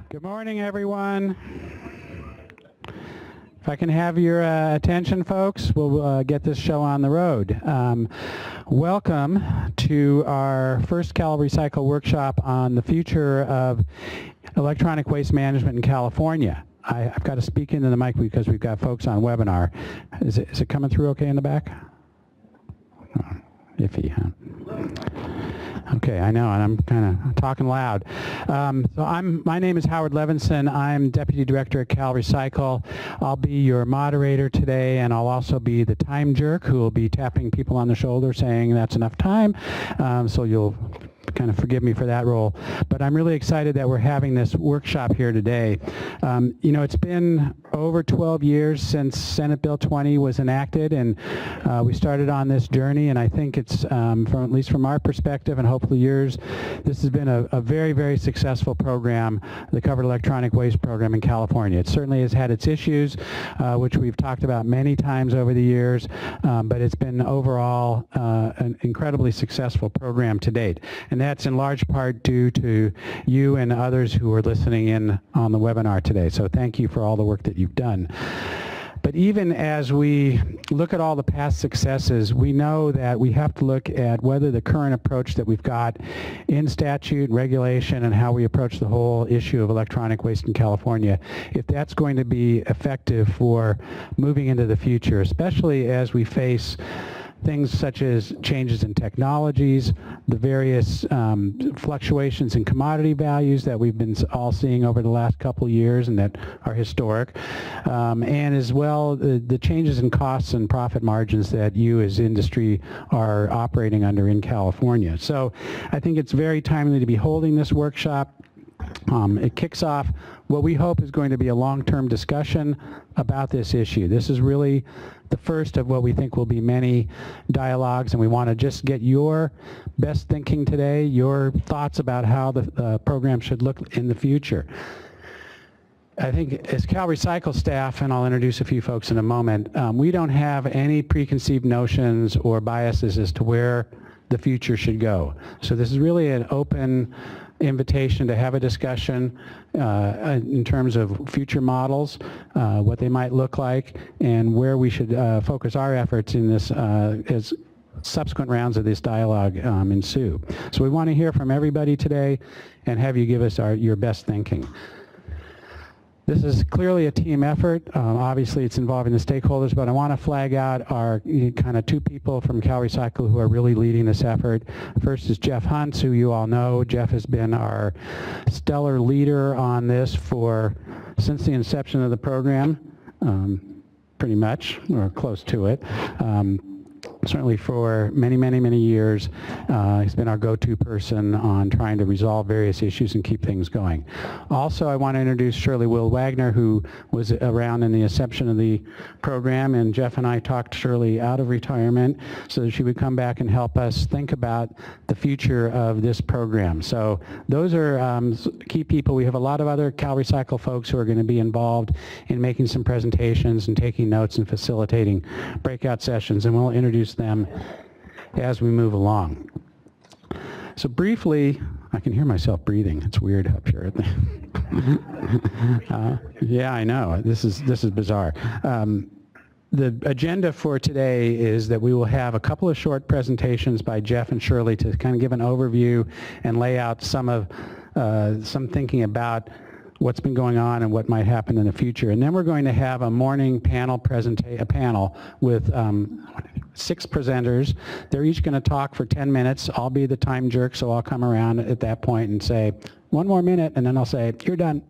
Good morning, everyone. If I can have your attention, folks, we'll get this show on the road. Welcome to our first CalRecycle workshop on the future of electronic waste management in California. I've got to speak into the mic because we've got folks on webinar. Is it coming through okay in the back? Oh, iffy, huh? Okay, I know, and I'm kind of talking loud. My name is Howard Levinson. I'm Deputy Director at CalRecycle. I'll be your moderator today, and I'll also be the time jerk who will be tapping people on the shoulder saying that's enough time, so you'll kind of forgive me for that role. But I'm really excited that we're having this workshop here today. You know, it's been over 12 years since Senate Bill 20 was enacted, and we started on this journey, and I think it's, at least from our perspective and hopefully yours, this has been a very, very successful program, the Covered Electronic Waste Program in California. It certainly has had its issues, which we've talked about many times over the years, but it's been overall an incredibly successful program to date. And that's in large part due to you and others who are listening in on the webinar today. So thank you for all the work that you've done. But even as we look at all the past successes, we know that we have to look at whether the current approach that we've got in statute, regulation, and how we approach the whole issue of electronic waste in California, if that's going to be effective for moving into the future, especially as we face things such as changes in technologies, the various fluctuations in commodity values that we've been all seeing over the last couple of years and that are historic, and as well the changes in costs and profit margins that you as industry are operating under in California. So I think it's very timely to be holding this workshop. It kicks off what we hope is going to be a long-term discussion about this issue. This is really the first of what we think will be many dialogues, and we want to just get your best thinking today, your thoughts about how the program should look in the future. I think as CalRecycle staff, and I'll introduce a few folks in a moment, we don't have any preconceived notions or biases as to where the future should go. So this is really an open invitation to have a discussion in terms of future models, what they might look like, and where we should focus our efforts in this as subsequent rounds of this dialogue ensue. So we want to hear from everybody today and have you give us your best thinking. This is clearly a team effort. Obviously, it's involving the stakeholders, but I want to flag out our kind of two people from CalRecycle who are really leading this effort. First is Jeff Huntz, who you all know. Jeff has been our stellar leader on this since the inception of the program, pretty much, or close to it. Certainly for many, many, many years. He's been our go-to person on trying to resolve various issues and keep things going. Also, I want to introduce Shirley Wagner, who was around in the inception of the program, and Jeff and I talked Shirley out of retirement so that she would come back and help us think about the future of this program. So those are key people. We have a lot of other CalRecycle folks who are going to be involved in making some presentations and taking notes and facilitating breakout sessions, and we'll introduce them as we move along. So briefly, I can hear myself breathing. It's weird up here. Yeah, I know. This is bizarre. The agenda for today is that we will have a couple of short presentations by Jeff and Shirley to kind of give an overview and lay out some thinking about what's been going on and what might happen in the future. And then we're going to have a morning panel with 6 presenters. They're each going to talk for 10 minutes. I'll be the time jerk, so I'll come around at that point and say, 1 more minute, and then I'll say, you're done.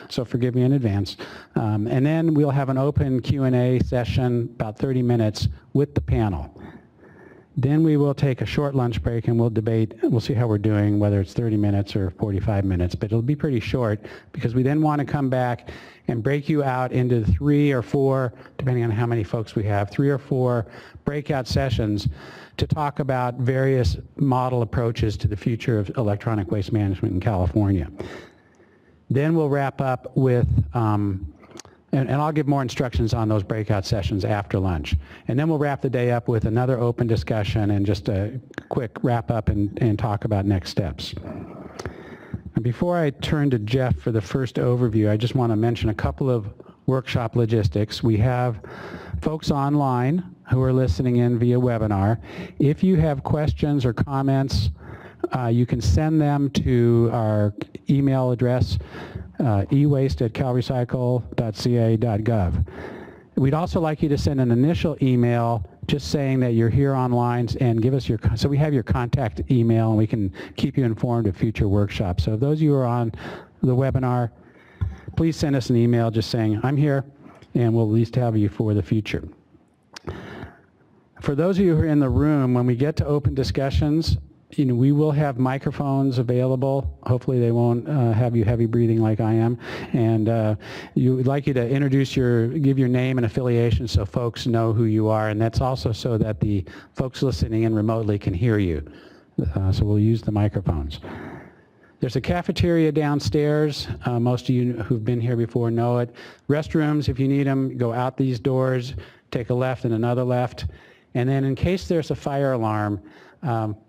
So forgive me in advance. And then we'll have an open Q&A session, about 30 minutes, with the panel. Then we will take a short lunch break and we'll debate, we'll see how we're doing, whether it's 30 minutes or 45 minutes, but it'll be pretty short because we then want to come back and break you out into 3 or 4, depending on how many folks we have, 3 or 4 breakout sessions to talk about various model approaches to the future of electronic waste management in California. Then we'll wrap up with And I'll give more instructions on those breakout sessions after lunch. And then we'll wrap the day up with another open discussion and just a quick wrap up and talk about next steps. Before I turn to Jeff for the first overview, I just want to mention a couple of workshop logistics. We have folks online who are listening in via webinar. If you have questions or comments, you can send them to our email address, ewaste@calrecycle.ca.gov. We'd also like you to send an initial email just saying that you're here online and give us your, so we have your contact email and we can keep you informed of future workshops. So those of you who are on the webinar, please send us an email just saying, I'm here, and we'll at least have you for the future. For those of you who are in the room, when we get to open discussions, we will have microphones available. Hopefully they won't have you heavy breathing like I am. And we'd like you to give your name and affiliation so folks know who you are. And that's also so that the folks listening in remotely can hear you. So we'll use the microphones. There's a cafeteria downstairs. Most of you who've been here before know it. Restrooms, if you need them, go out these doors, take a left and another left. And then in case there's a fire alarm,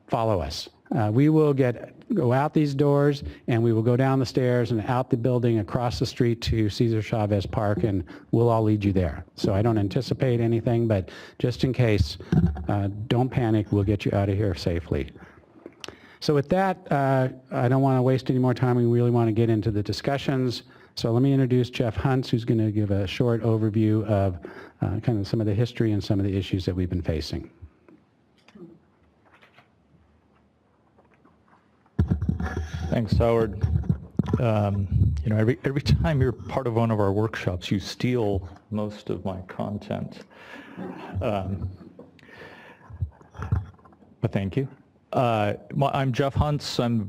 follow us. We will go out these doors, and we will go down the stairs and out the building across the street to Cesar Chavez Park, and we'll all lead you there. So I don't anticipate anything, but just in case, don't panic. We'll get you out of here safely. So with that, I don't want to waste any more time. We really want to get into the discussions. So let me introduce Jeff Huntz, who's going to give a short overview of kind of some of the history and some of the issues that we've been facing. Thanks, Howard. Every time you're part of one of our workshops, you steal most of my content. But thank you. I'm Jeff Huntz. I've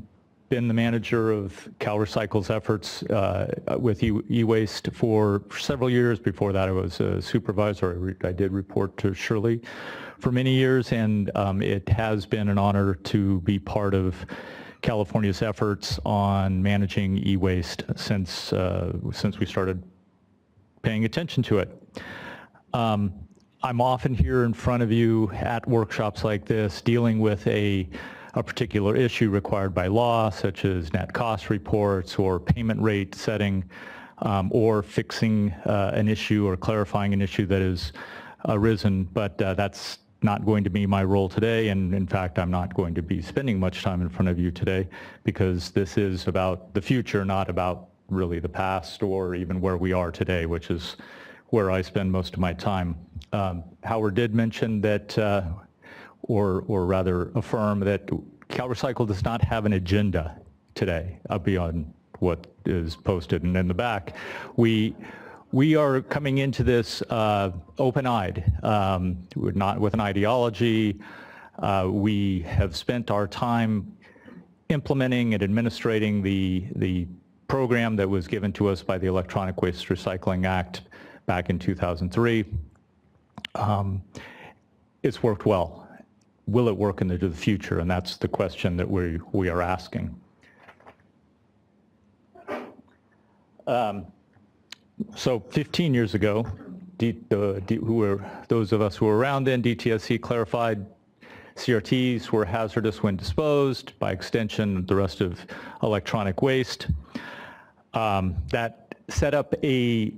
been the manager of CalRecycle's efforts with e-waste for several years. Before that, I was a supervisor. I did report to Shirley for many years, and it has been an honor to be part of California's efforts on managing e-waste since we started paying attention to it. I'm often here in front of you at workshops like this dealing with a particular issue required by law, such as net cost reports or payment rate setting, or fixing an issue or clarifying an issue that has arisen, but that's not going to be my role today, and in fact I'm not going to be spending much time in front of you today because this is about the future, not about really the past or even where we are today, which is where I spend most of my time. Howard did mention that, or rather affirm that CalRecycle does not have an agenda today beyond what is posted and in the back. We are coming into this open-eyed, not with an ideology. We have spent our time implementing and administrating the program that was given to us by the Electronic Waste Recycling Act back in 2003. It's worked well. Will it work into the future? And that's the question that we are asking. So 15 years ago, those of us who were around then, DTSC clarified CRTs were hazardous when disposed, by extension the rest of electronic waste. That set up the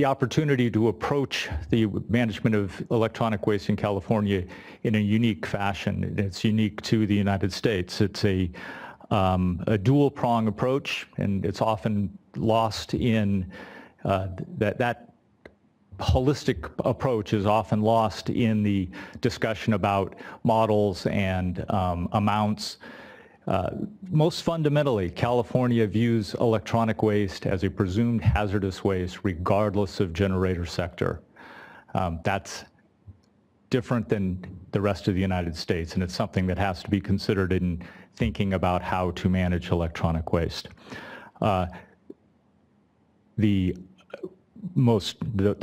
opportunity to approach the management of electronic waste in California in a unique fashion. It's unique to the United States. It's a dual-prong approach, and it's often lost in that holistic approach is often lost in the discussion about models and amounts. Most fundamentally, California views electronic waste as a presumed hazardous waste regardless of generator sector. That's different than the rest of the United States, and it's something that has to be considered in thinking about how to manage electronic waste. The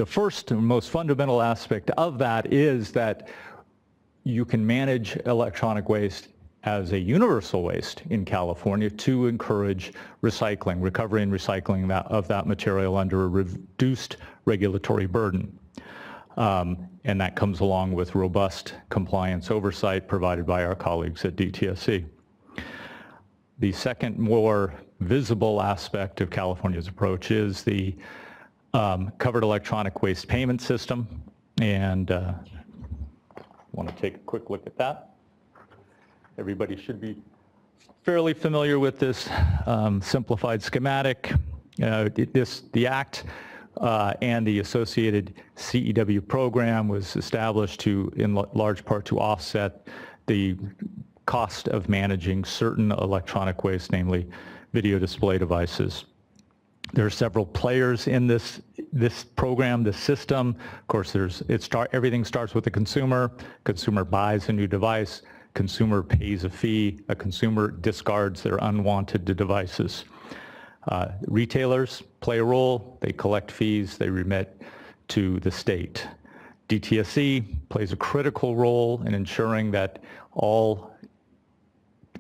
first and most fundamental aspect of that is that you can manage electronic waste as a universal waste in California to encourage recycling, recovery and recycling of that material under a reduced regulatory burden. And that comes along with robust compliance oversight provided by our colleagues at DTSC. The second more visible aspect of California's approach is the covered electronic waste payment system, and want to take a quick look at that. Everybody should be fairly familiar with this simplified schematic. The Act and the associated CEW program was established to, in large part, to offset the cost of managing certain electronic waste, namely video display devices. There are several players in this program, this system. Of course, everything starts with the consumer. Consumer buys a new device. Consumer pays a fee. A consumer discards their unwanted devices. Retailers play a role. They collect fees. They remit to the state. DTSC plays a critical role in ensuring that all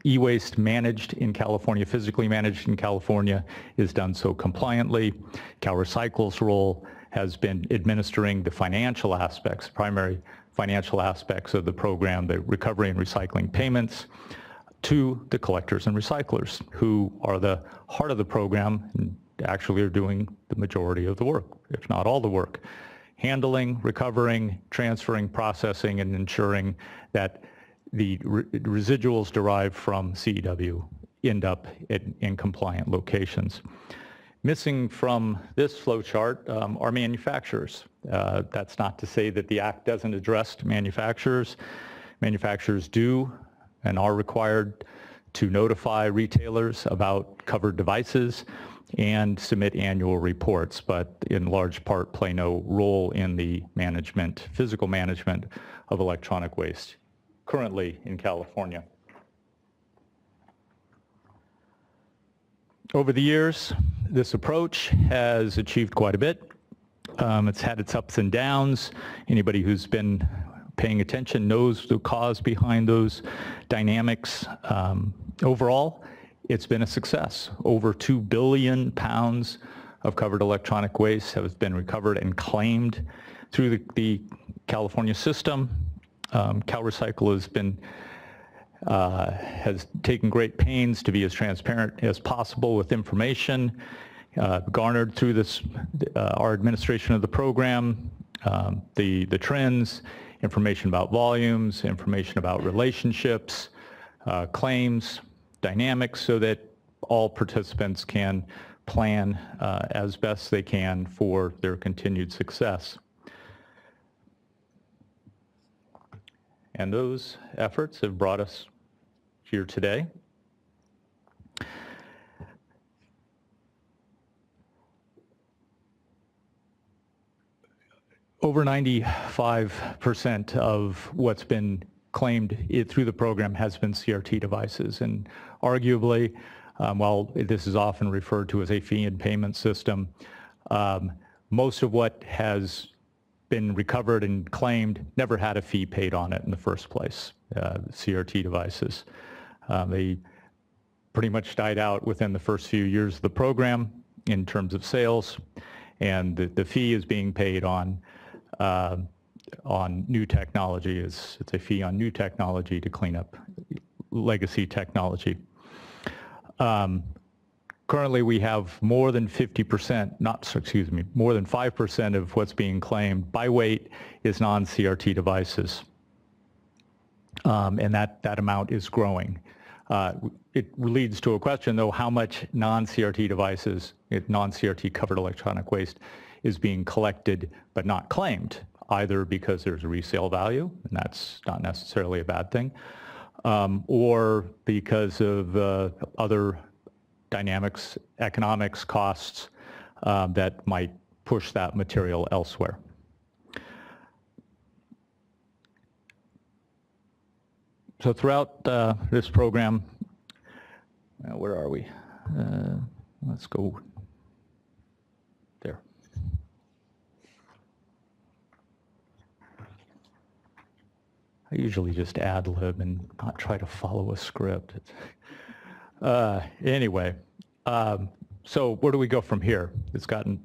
e-waste managed in California, physically managed in California, is done so compliantly. CalRecycle's role has been administering the financial aspects, primary financial aspects of the program, the recovery and recycling payments, to the collectors and recyclers, who are the heart of the program and actually are doing the majority of the work, if not all the work. Handling, recovering, transferring, processing, and ensuring that the residuals derived from CEW end up in compliant locations. Missing from this flow chart are manufacturers. That's not to say that the Act doesn't address manufacturers. Manufacturers do and are required to notify retailers about covered devices and submit annual reports, but in large part play no role in the management, physical management of electronic waste currently in California. Over the years, this approach has achieved quite a bit. It's had its ups and downs. Anybody who's been paying attention knows the cause behind those dynamics. Overall, it's been a success. Over 2 billion pounds of covered electronic waste has been recovered and claimed through the California system. CalRecycle has taken great pains to be as transparent as possible with information garnered through our administration of the program, the trends, information about volumes, information about relationships, claims, dynamics, so that all participants can plan as best they can for their continued success. And those efforts have brought us here today. Over 95% of what's been claimed through the program has been CRT devices, and arguably, while this is often referred to as a fee and payment system, most of what has been recovered and claimed never had a fee paid on it in the first place, CRT devices. They pretty much died out within the first few years of the program in terms of sales, and the fee is being paid on new technology. It's a fee on new technology to clean up legacy technology. Currently, we have more than 50%, more than 5% of what's being claimed by weight is non-CRT devices. And that amount is growing. It leads to a question, though, how much non-CRT devices, non-CRT covered electronic waste, is being collected but not claimed, either because there's a resale value, and that's not necessarily a bad thing, or because of other dynamics, economics, costs that might push that material elsewhere. So throughout this program, where are we? Let's go there. I usually just ad lib and not try to follow a script. Anyway, so where do we go from here? It's gotten,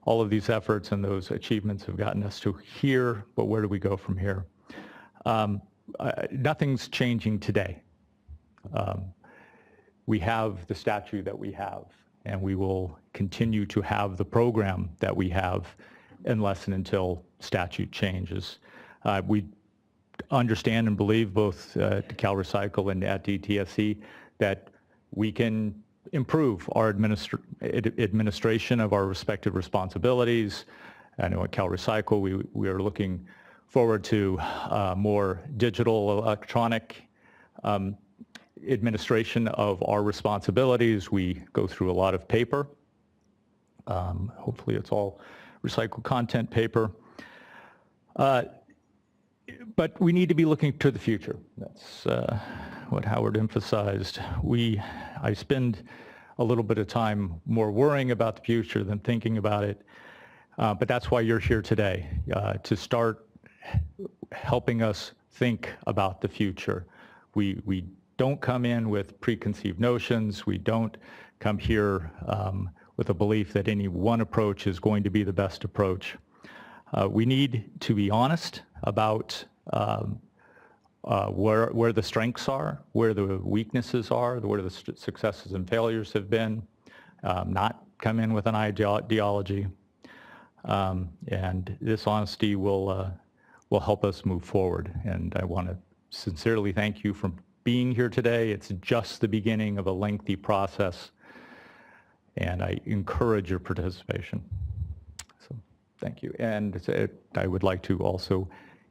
all of these efforts and those achievements have gotten us to here, but where do we go from here? Nothing's changing today. we have the statute that we have, and we will continue to have the program that we have unless and until statute changes. We understand and believe both at CalRecycle and at DTSC that we can improve our administration of our respective responsibilities. I know at CalRecycle we are looking forward to more digital electronic administration of our responsibilities. We go through a lot of paper. Hopefully it's all recycled content paper. But we need to be looking to the future. That's what Howard emphasized. I spend a little bit of time more worrying about the future than thinking about it. But that's why you're here today, to start helping us think about the future. We don't come in with preconceived notions. We don't come here with a belief that any one approach is going to be the best approach. We need to be honest about where the strengths are, where the weaknesses are, where the successes and failures have been, not come in with an ideology. And this honesty will help us move forward. And I want to sincerely thank you for being here today. It's just the beginning of a lengthy process, and I encourage your participation. So thank you. And I would like to also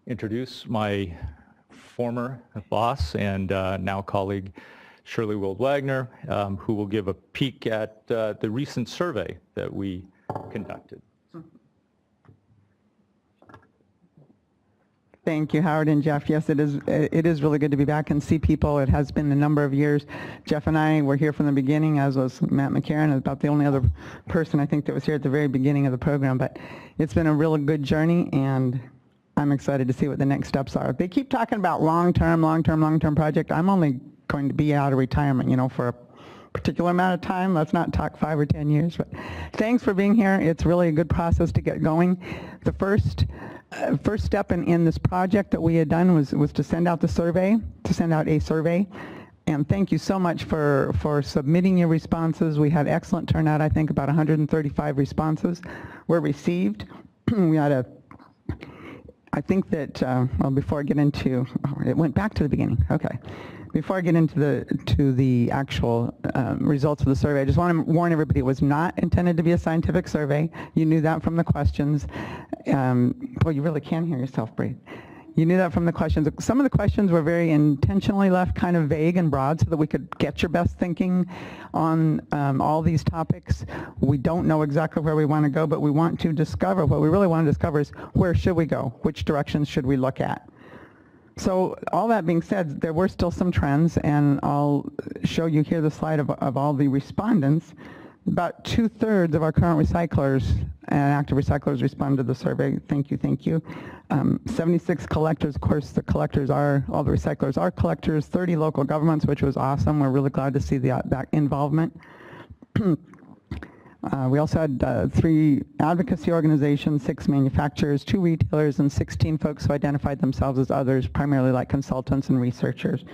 introduce my former boss and now colleague, Shirley Wagner, who will give a peek at the recent survey that we conducted. Thank you, Howard and Jeff. Yes, it is really good to be back and see people. It has been a number of years. Jeff and I were here from the beginning, as was Matt McCarron, about the only other person I think that was here at the very beginning of the program. But it's been a really good journey, and I'm excited to see what the next steps are. They keep talking about long-term project. I'm only going to be out of retirement, for a particular amount of time. Let's not talk 5 or 10 years. But thanks for being here. It's really a good process to get going. The first step in this project that we had done was to send out a survey. And thank you so much for submitting your responses. We had excellent turnout. I think about 135 responses were received. We had I think that, well, before I get into, it went back to the beginning. Okay. Before I get into the actual results of the survey, I just want to warn everybody it was not intended to be a scientific survey. You knew that from the questions. Well, you really can hear yourself breathe. You knew that from the questions. Some of the questions were very intentionally left kind of vague and broad so that we could get your best thinking on all these topics. We don't know exactly where we want to go, but we want to discover, what we really want to discover is where should we go? Which directions should we look at? So all that being said, there were still some trends, and I'll show you here the slide of all the respondents. About 2/3 of our current recyclers and active recyclers responded to the survey. Thank you. 76 collectors, of course, all the recyclers are collectors, 30 local governments, which was awesome. We're really glad to see that involvement. We also had 3 advocacy organizations, 6 manufacturers, 2 retailers, and 16 folks who identified themselves as others, primarily like consultants and researchers.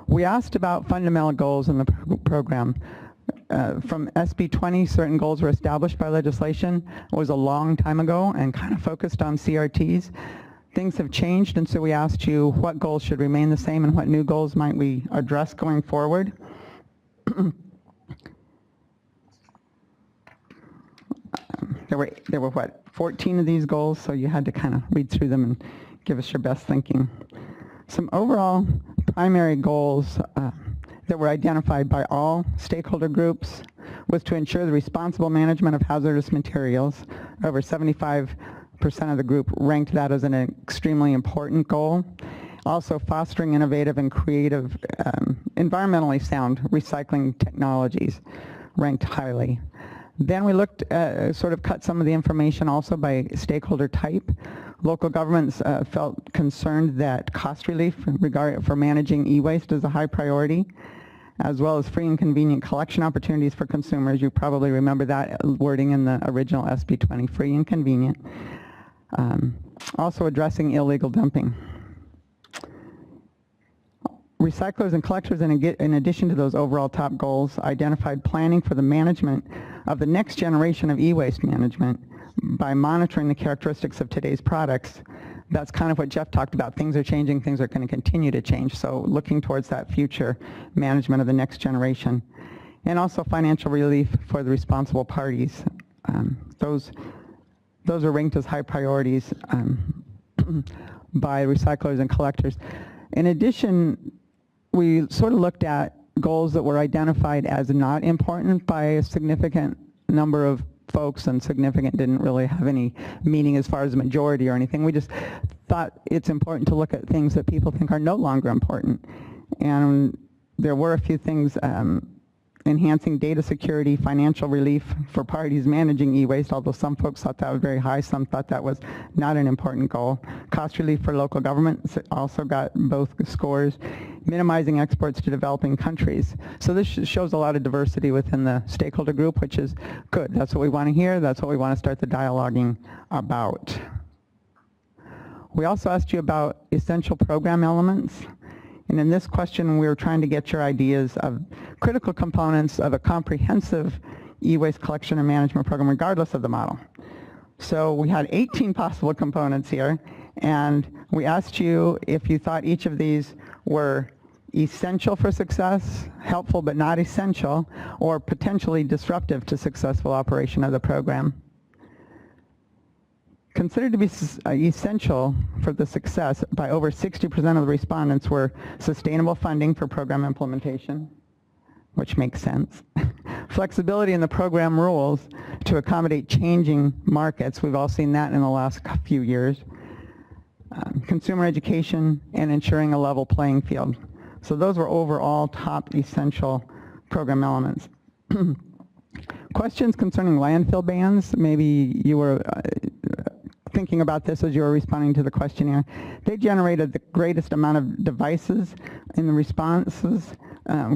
We asked about fundamental goals in the program. From SB 20, certain goals were established by legislation. It was a long time ago and kind of focused on CRTs. Things have changed, and so we asked you what goals should remain the same and what new goals might we address going forward. There were what, 14 of these goals, so you had to kind of read through them and give us your best thinking. Some overall primary goals that were identified by all stakeholder groups was to ensure the responsible management of hazardous materials. Over 75% of the group ranked that as an extremely important goal. Also fostering innovative and creative, environmentally sound recycling technologies ranked highly. Then we looked, sort of cut some of the information also by stakeholder type. Local governments felt concerned that cost relief for managing e-waste is a high priority, as well as free and convenient collection opportunities for consumers. You probably remember that wording in the original SB 20, free and convenient. Also addressing illegal dumping. Recyclers and collectors, in addition to those overall top goals, identified planning for the management of the next generation of e-waste management by monitoring the characteristics of today's products. That's kind of what Jeff talked about. Things are changing, things are going to continue to change, so looking towards that future management of the next generation. And also financial relief for the responsible parties. Those are ranked as high priorities by recyclers and collectors. In addition, we sort of looked at goals that were identified as not important by a significant number of folks, and significant didn't really have any meaning as far as majority or anything. We just thought it's important to look at things that people think are no longer important. And there were a few things, enhancing data security, financial relief for parties managing e-waste, although some folks thought that was very high, some thought that was not an important goal. Cost relief for local governments also got both scores. Minimizing exports to developing countries. So this shows a lot of diversity within the stakeholder group, which is good. That's what we want to hear. That's what we want to start the dialoguing about. We also asked you about essential program elements. And in this question, we were trying to get your ideas of critical components of a comprehensive e-waste collection and management program, regardless of the model. So we had 18 possible components here, and we asked you if you thought each of these were essential for success, helpful but not essential, or potentially disruptive to successful operation of the program. Considered to be essential for the success by over 60% of the respondents were sustainable funding for program implementation, which makes sense. Flexibility in the program rules to accommodate changing markets. We've all seen that in the last few years. Consumer education and ensuring a level playing field. So those were overall top essential program elements. Questions concerning landfill bans. Maybe you were thinking about this as you were responding to the questionnaire. They generated the greatest amount of devices in the responses,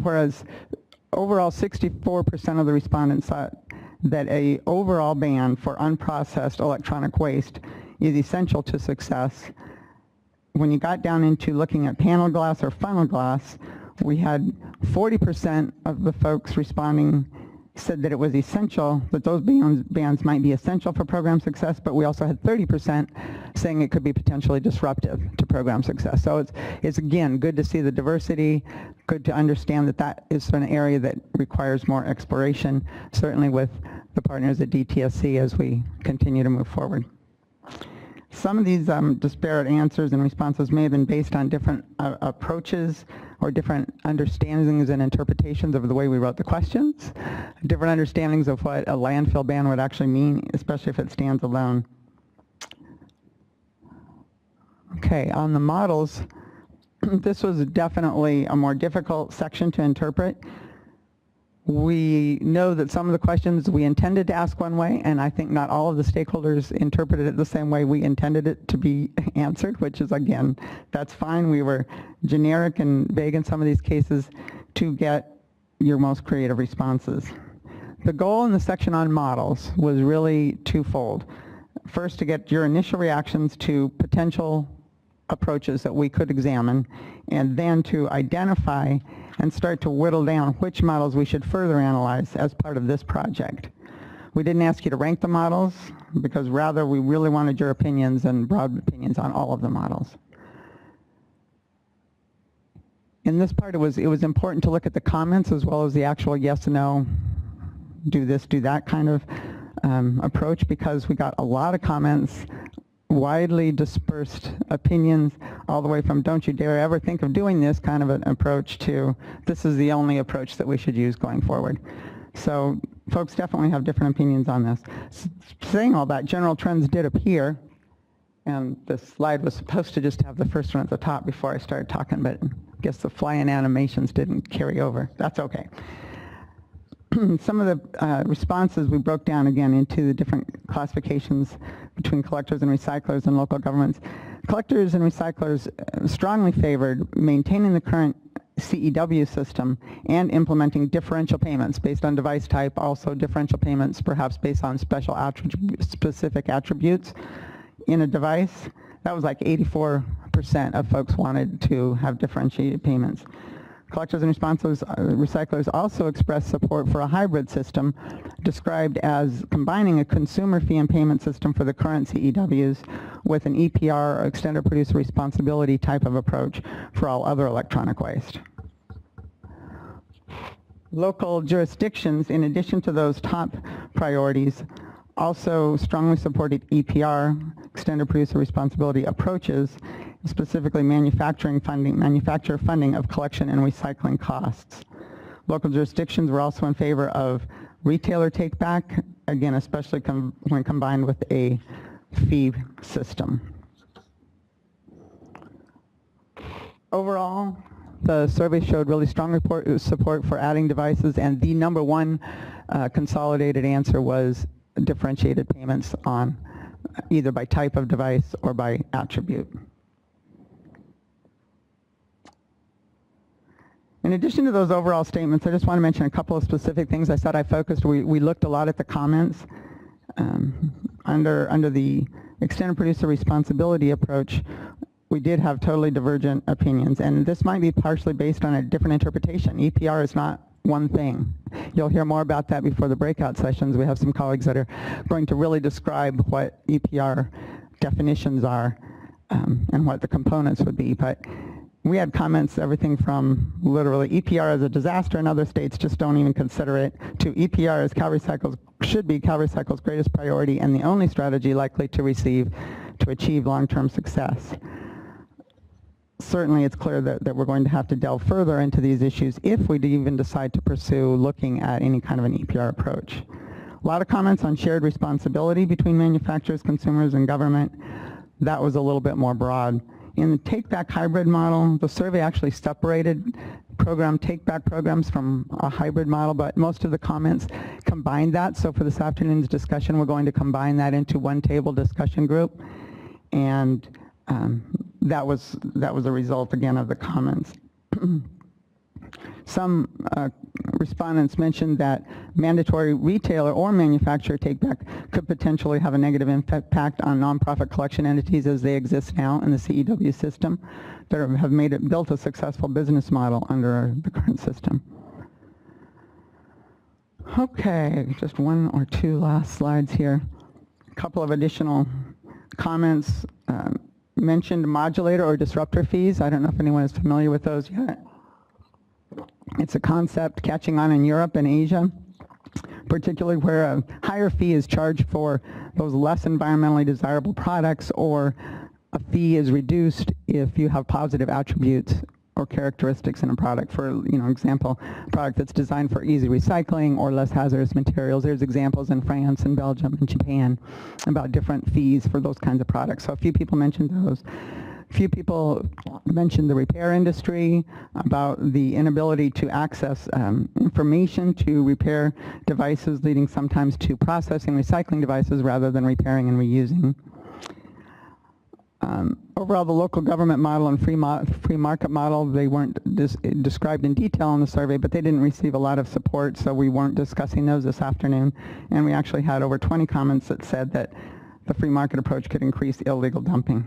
whereas overall 64% of the respondents thought that a overall ban for unprocessed electronic waste is essential to success. When you got down into looking at panel glass or funnel glass, we had 40% of the folks responding said that it was essential, that those bans might be essential for program success, but we also had 30% saying it could be potentially disruptive to program success. So it's again, good to see the diversity, good to understand that that is an area that requires more exploration, certainly with the partners at DTSC as we continue to move forward. Some of these disparate answers and responses may have been based on different approaches or different understandings and interpretations of the way we wrote the questions, different understandings of what a landfill ban would actually mean, especially if it stands alone. Okay, on the models, this was definitely a more difficult section to interpret. We know that some of the questions we intended to ask one way, and I think not all of the stakeholders interpreted it the same way we intended it to be answered, which is, again, that's fine. We were generic and vague in some of these cases to get your most creative responses. The goal in the section on models was really twofold. First, to get your initial reactions to potential approaches that we could examine, and then to identify and start to whittle down which models we should further analyze as part of this project. We didn't ask you to rank the models, because rather we really wanted your opinions and broad opinions on all of the models. In this part, it was important to look at the comments as well as the actual yes, no, do this, do that kind of approach, because we got a lot of comments, widely dispersed opinions, all the way from don't you dare ever think of doing this kind of an approach to this is the only approach that we should use going forward. So folks definitely have different opinions on this. Saying all that, general trends did appear, and this slide was supposed to just have the first one at the top before I started talking, but I guess the fly-in animations didn't carry over. That's okay. Some of the responses we broke down again into the different classifications between collectors and recyclers and local governments. Collectors and recyclers strongly favored maintaining the current CEW system and implementing differential payments based on device type, also differential payments perhaps based on specific attributes in a device. That was like 84% of folks wanted to have differentiated payments. Collectors and recyclers also expressed support for a hybrid system described as combining a consumer fee and payment system for the current CEWs with an EPR or extended producer responsibility type of approach for all other electronic waste. Local jurisdictions, in addition to those top priorities, also strongly supported EPR, extended producer responsibility approaches, specifically manufacturer funding of collection and recycling costs. Local jurisdictions were also in favor of retailer take-back, again, especially when combined with a fee system. Overall, the survey showed really strong support for adding devices, and the number one consolidated answer was differentiated payments on either by type of device or by attribute. In addition to those overall statements, I just want to mention a couple of specific things. I said I focused, we looked a lot at the comments. Under the extended producer responsibility approach, we did have totally divergent opinions, and this might be partially based on a different interpretation. EPR is not one thing. You'll hear more about that before the breakout sessions. We have some colleagues that are going to really describe what EPR definitions are and what the components would be. But we had comments, everything from literally EPR as a disaster in other states, just don't even consider it, to EPR as should be CalRecycle's greatest priority and the only strategy likely to achieve long-term success. Certainly it's clear that we're going to have to delve further into these issues if we even decide to pursue looking at any kind of an EPR approach. A lot of comments on shared responsibility between manufacturers, consumers, and government. That was a little bit more broad. In the take-back hybrid model, the survey actually separated take-back programs from a hybrid model, but most of the comments combined that. So for this afternoon's discussion, we're going to combine that into one table discussion group. And that was a result, again, of the comments. Some respondents mentioned that mandatory retailer or manufacturer take-back could potentially have a negative impact on nonprofit collection entities as they exist now in the CEW system that have built a successful business model under the current system. Okay, just one or two last slides here. A couple of additional comments. Mentioned modulator or disruptor fees. I don't know if anyone is familiar with those yet. It's a concept catching on in Europe and Asia, particularly where a higher fee is charged for those less environmentally desirable products, or a fee is reduced if you have positive attributes or characteristics in a product. For example, a product that's designed for easy recycling or less hazardous materials. There's examples in France and Belgium and Japan about different fees for those kinds of products. So a few people mentioned those. A few people mentioned the repair industry, about the inability to access information to repair devices, leading sometimes to processing recycling devices rather than repairing and reusing. Overall, the local government model and free market model, they weren't described in detail in the survey, but they didn't receive a lot of support, so we weren't discussing those this afternoon. And we actually had over 20 comments that said that the free market approach could increase illegal dumping.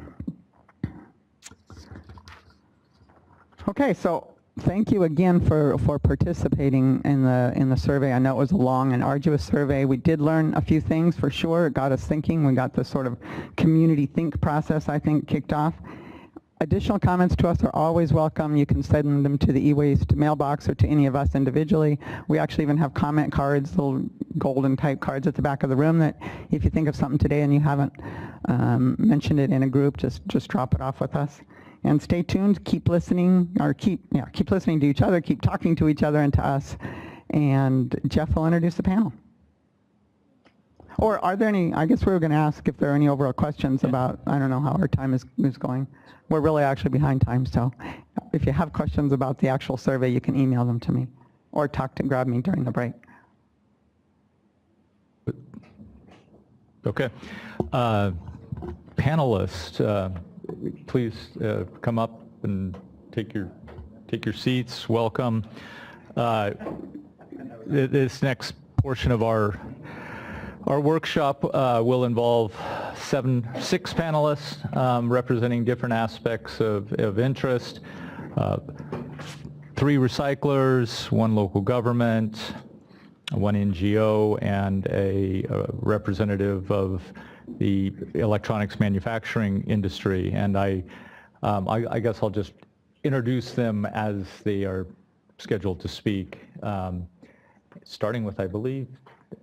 Okay, so thank you again for participating in the survey. I know it was a long and arduous survey. We did learn a few things for sure. It got us thinking. We got the sort of community think process, I think, kicked off. Additional comments to us are always welcome. You can send them to the e-waste mailbox or to any of us individually. We actually even have comment cards, little golden type cards at the back of the room, that if you think of something today and you haven't mentioned it in a group, just drop it off with us. And stay tuned, keep listening, or keep listening to each other, keep talking to each other and to us, and Jeff will introduce the panel. Or are there any, I guess we were going to ask if there are any overall questions about, I don't know how our time is going. We're really actually behind time, so if you have questions about the actual survey, you can email them to me, or grab me during the break. Okay. Panelists, please come up and take your seats. Welcome. This next portion of our Our workshop will involve six panelists representing different aspects of interest. 3 recyclers, 1 local government, 1 NGO, and a representative of the electronics manufacturing industry. And I guess I'll just introduce them as they are scheduled to speak, starting with, I believe,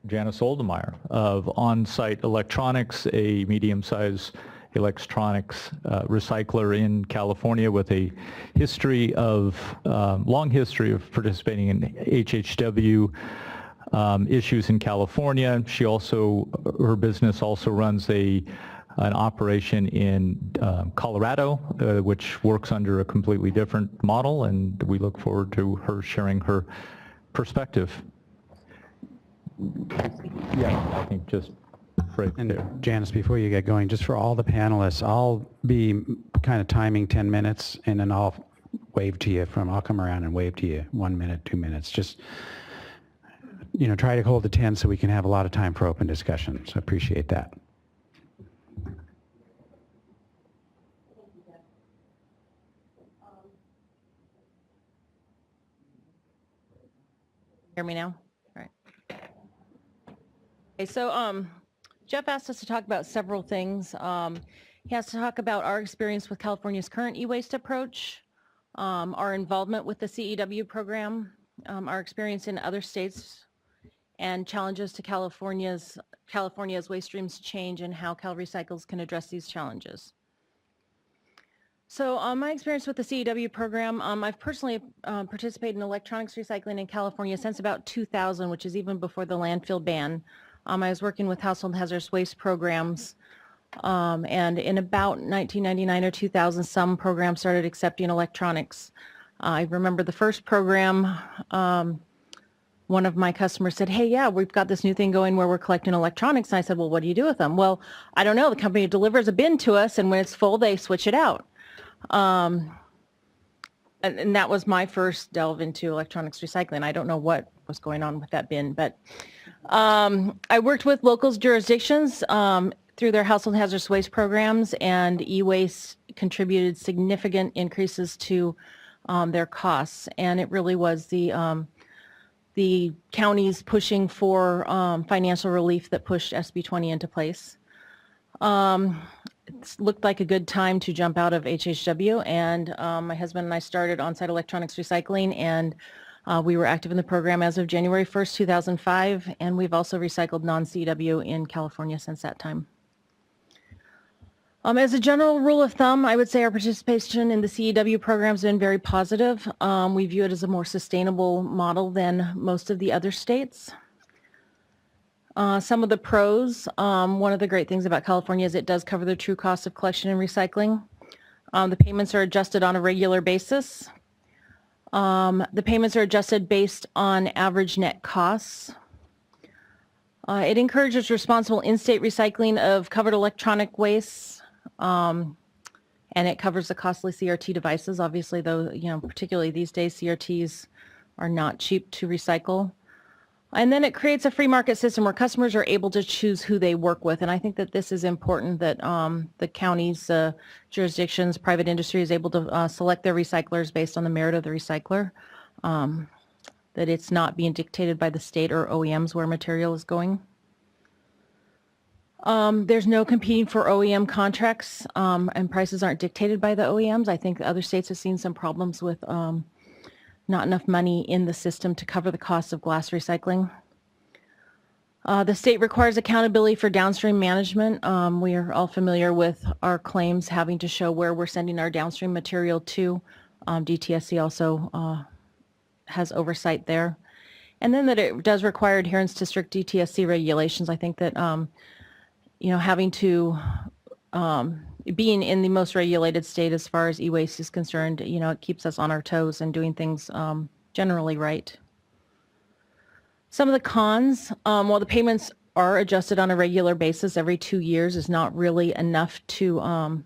Janice Oldemeyer of On-Site Electronics, a medium-sized electronics recycler in California with a history of, long history of participating in HHW issues in California. She also, her business also runs an operation in Colorado, which works under a completely different model, and we look forward to her sharing her perspective. Yeah, I think just right And there. Janice, before you get going, just for all the panelists, I'll be kind of timing 10 minutes, and then I'll wave to you I'll come around and wave to you 1 minute, 2 minutes. Just, try to hold the 10 so we can have a lot of time for open discussion. So appreciate that. Hear me now? All right. Okay, so Jeff asked us to talk about several things. He has to talk about our experience with California's current e-waste approach, our involvement with the CEW program, our experience in other states, and challenges to California's waste streams change and how CalRecycles can address these challenges. So my experience with the CEW program, I've personally participated in electronics recycling in California since about 2000, which is even before the landfill ban. I was working with household hazardous waste programs, and in about 1999 or 2000, some programs started accepting electronics. I remember the first program, one of my customers said, hey, yeah, we've got this new thing going where we're collecting electronics. And I said, well, what do you do with them? Well, I don't know. The company delivers a bin to us, and when it's full, they switch it out. And that was my first delve into electronics recycling. I don't know what was going on with that bin, but I worked with local jurisdictions through their household hazardous waste programs, and e-waste contributed significant increases to their costs. And it really was the counties pushing for financial relief that pushed SB 20 into place. It looked like a good time to jump out of HHW, and my husband and I started on-site electronics recycling, and we were active in the program as of January 1st, 2005, and we've also recycled non-CEW in California since that time. As a general rule of thumb, I would say our participation in the CEW program has been very positive. We view it as a more sustainable model than most of the other states. Some of the pros, one of the great things about California is it does cover the true cost of collection and recycling. The payments are adjusted on a regular basis. The payments are adjusted based on average net costs. It encourages responsible in-state recycling of covered electronic wastes, and it covers the costly CRT devices. Obviously, though, particularly these days, CRTs are not cheap to recycle. And then it creates a free market system where customers are able to choose who they work with. And I think that this is important, that the counties, jurisdictions, private industry is able to select their recyclers based on the merit of the recycler, that it's not being dictated by the state or OEMs where material is going. There's no competing for OEM contracts, and prices aren't dictated by the OEMs. I think other states have seen some problems with not enough money in the system to cover the cost of glass recycling. The state requires accountability for downstream management. We are all familiar with our claims having to show where we're sending our downstream material to. DTSC also has oversight there. And then that it does require adherence to strict DTSC regulations. I think that, having to being in the most regulated state as far as e-waste is concerned, it keeps us on our toes and doing things generally right. Some of the cons, while the payments are adjusted on a regular basis every 2 years, is not really enough to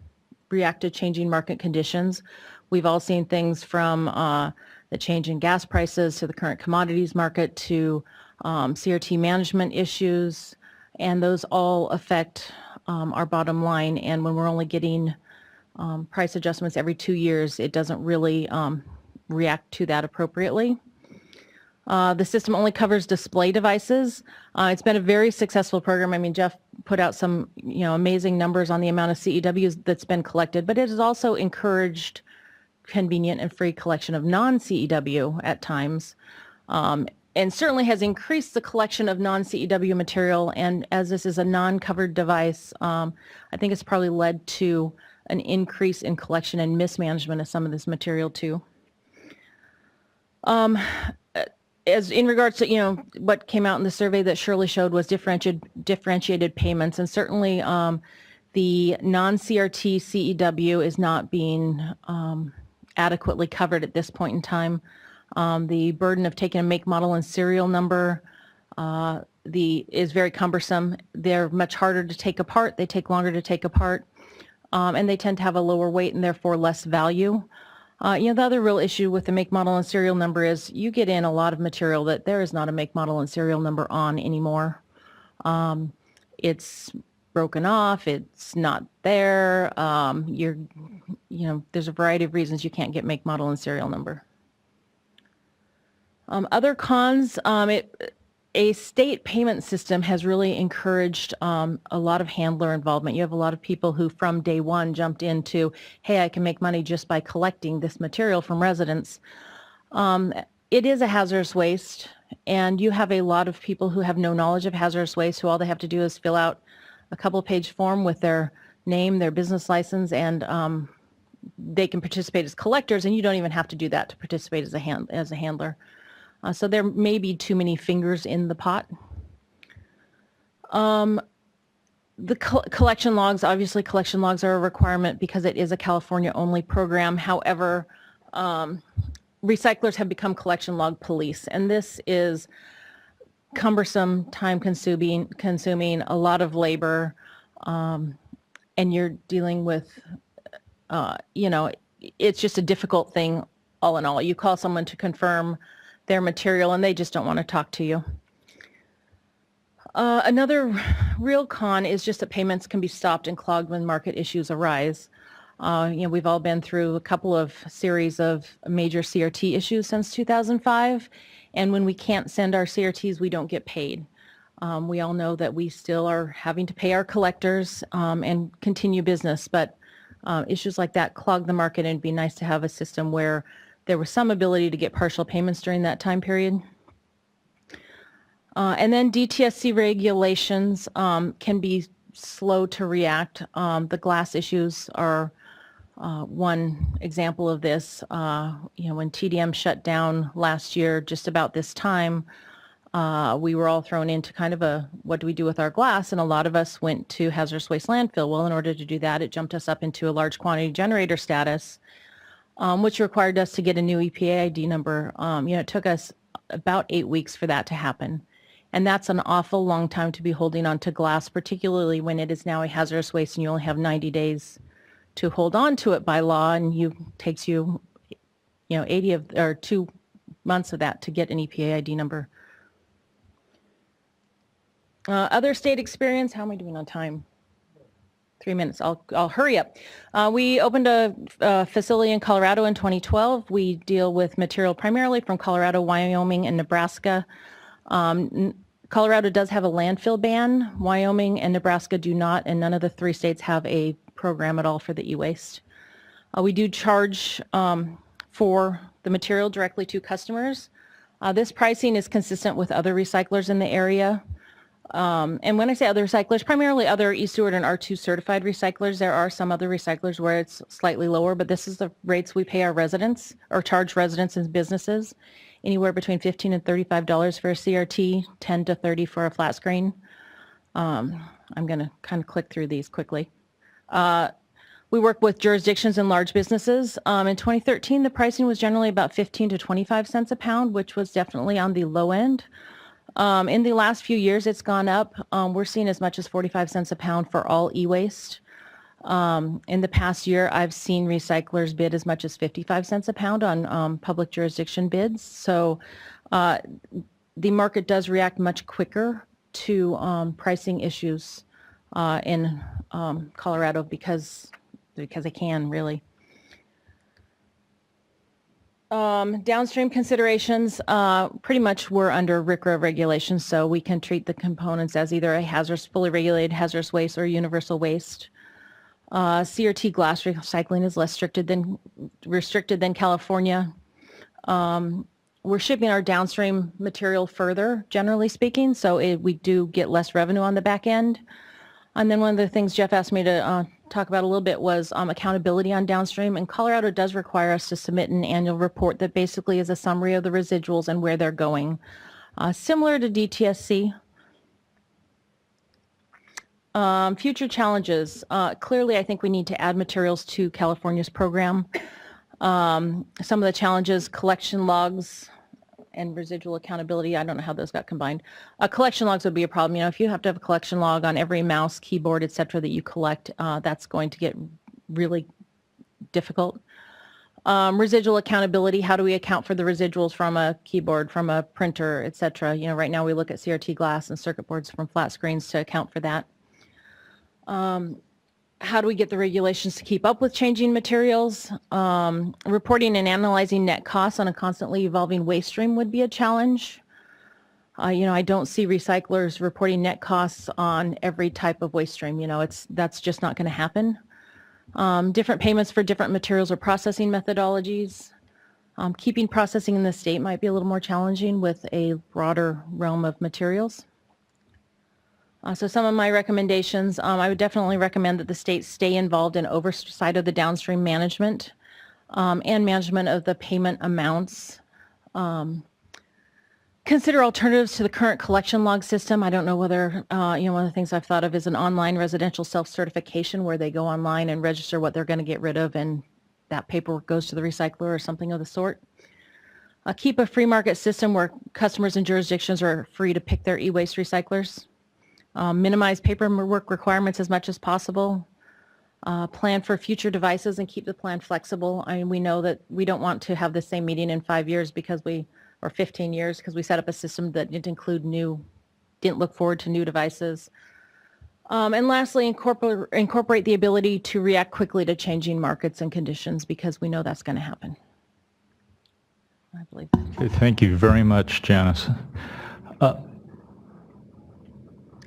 react to changing market conditions. We've all seen things from the change in gas prices to the current commodities market to CRT management issues, and those all affect our bottom line. And when we're only getting price adjustments every 2 years, it doesn't really react to that appropriately. The system only covers display devices. It's been a very successful program. I mean, Jeff put out some, amazing numbers on the amount of CEWs that's been collected, but it has also encouraged convenient and free collection of non-CEW at times, and certainly has increased the collection of non-CEW material. And as this is a non-covered device, I think it's probably led to an increase in collection and mismanagement of some of this material too. As in regards to, what came out in the survey that Shirley showed was differentiated payments, and certainly the non-CRT CEW is not being adequately covered at this point in time. The burden of taking a make, model, and serial number is very cumbersome. They're much harder to take apart. They take longer to take apart, and they tend to have a lower weight and therefore less value. The other real issue with the make, model, and serial number is you get in a lot of material that there is not a make, model, and serial number on anymore. It's broken off, it's not there. There's a variety of reasons you can't get make, model, and serial number. Other cons, a state payment system has really encouraged a lot of handler involvement. You have a lot of people who from day one jumped into, hey, I can make money just by collecting this material from residents. It is a hazardous waste, and you have a lot of people who have no knowledge of hazardous waste, who all they have to do is fill out a couple-page form with their name, their business license, and they can participate as collectors, and you don't even have to do that to participate as a handler. So there may be too many fingers in the pot. The collection logs, obviously collection logs are a requirement because it is a California-only program. However, recyclers have become collection log police, and this is cumbersome, time-consuming, a lot of labor, and you're dealing with, it's just a difficult thing all in all. You call someone to confirm their material and they just don't want to talk to you. Another real con is just that payments can be stopped and clogged when market issues arise. We've all been through a couple of series of major CRT issues since 2005, and when we can't send our CRTs, we don't get paid. We all know that we still are having to pay our collectors and continue business, but issues like that clog the market, and it'd be nice to have a system where there was some ability to get partial payments during that time period. And then DTSC regulations can be slow to react. The glass issues are one example of this. When TDM shut down last year, just about this time, we were all thrown into kind of a, what do we do with our glass? And a lot of us went to hazardous waste landfill. Well, in order to do that, it jumped us up into a large quantity generator status, which required us to get a new EPA ID number. It took us about 8 weeks for that to happen. And that's an awful long time to be holding on to glass, particularly when it is now a hazardous waste and you only have 90 days to hold on to it by law, and takes you, 2 months of that to get an EPA ID number. Other state experience, how am I doing on time? 3 minutes. I'll hurry up. We opened a facility in Colorado in 2012. We deal with material primarily from Colorado, Wyoming, and Nebraska. Colorado does have a landfill ban. Wyoming and Nebraska do not, and none of the 3 states have a program at all for the e-waste. We do charge for the material directly to customers. This pricing is consistent with other recyclers in the area. And when I say other recyclers, primarily other eSteward and R2 certified recyclers. There are some other recyclers where it's slightly lower, but this is the rates we pay our residents, or charge residents and businesses, anywhere between $15 and $35 for a CRT, $10 to $30 for a flat screen. I'm going to kind of click through these quickly. We work with jurisdictions and large businesses. In 2013, the pricing was generally about 15 to 25 cents a pound, which was definitely on the low end. In the last few years, it's gone up. We're seeing as much as 45 cents a pound for all e-waste. In the past year, I've seen recyclers bid as much as 55 cents a pound on public jurisdiction bids. So the market does react much quicker to pricing issues in Colorado because I can, really. Downstream considerations, pretty much we're under RCRA regulations, so we can treat the components as either a hazardous, fully regulated hazardous waste or universal waste. CRT glass recycling is less restricted than California. We're shipping our downstream material further, generally speaking, so we do get less revenue on the back end. And then one of the things Jeff asked me to talk about a little bit was accountability on downstream. And Colorado does require us to submit an annual report that basically is a summary of the residuals and where they're going, similar to DTSC. Future challenges. Clearly, I think we need to add materials to California's program. Some of the challenges, collection logs and residual accountability, I don't know how those got combined. Collection logs would be a problem. You know, if you have to have a collection log on every mouse, keyboard, et cetera, that you collect, that's going to get really difficult. Residual accountability, how do we account for the residuals from a keyboard, from a printer, et cetera? You know, right now we look at CRT glass and circuit boards from flat screens to account for that. How do we get the regulations to keep up with changing materials? Reporting and analyzing net costs on a constantly evolving waste stream would be a challenge. You know, I don't see recyclers reporting net costs on every type of waste stream. You know, that's just not going to happen. Different payments for different materials or processing methodologies. Keeping processing in the state might be a little more challenging with a broader realm of materials. So some of my recommendations, I would definitely recommend that the state stay involved in oversight of the downstream management and management of the payment amounts. Consider alternatives to the current collection log system. I don't know whether, you know, one of the things I've thought of is an online residential self-certification where they go online and register what they're going to get rid of, and that paperwork goes to the recycler or something of the sort. Keep a free market system where customers and jurisdictions are free to pick their e-waste recyclers. Minimize paperwork requirements as much as possible. Plan for future devices and keep the plan flexible. I mean, we know that we don't want to have the same meeting in 5 years or 15 years because we set up a system that didn't look forward to new devices. And lastly, incorporate the ability to react quickly to changing markets and conditions because we know that's going to happen. I believe that. Okay, thank you very much, Janice.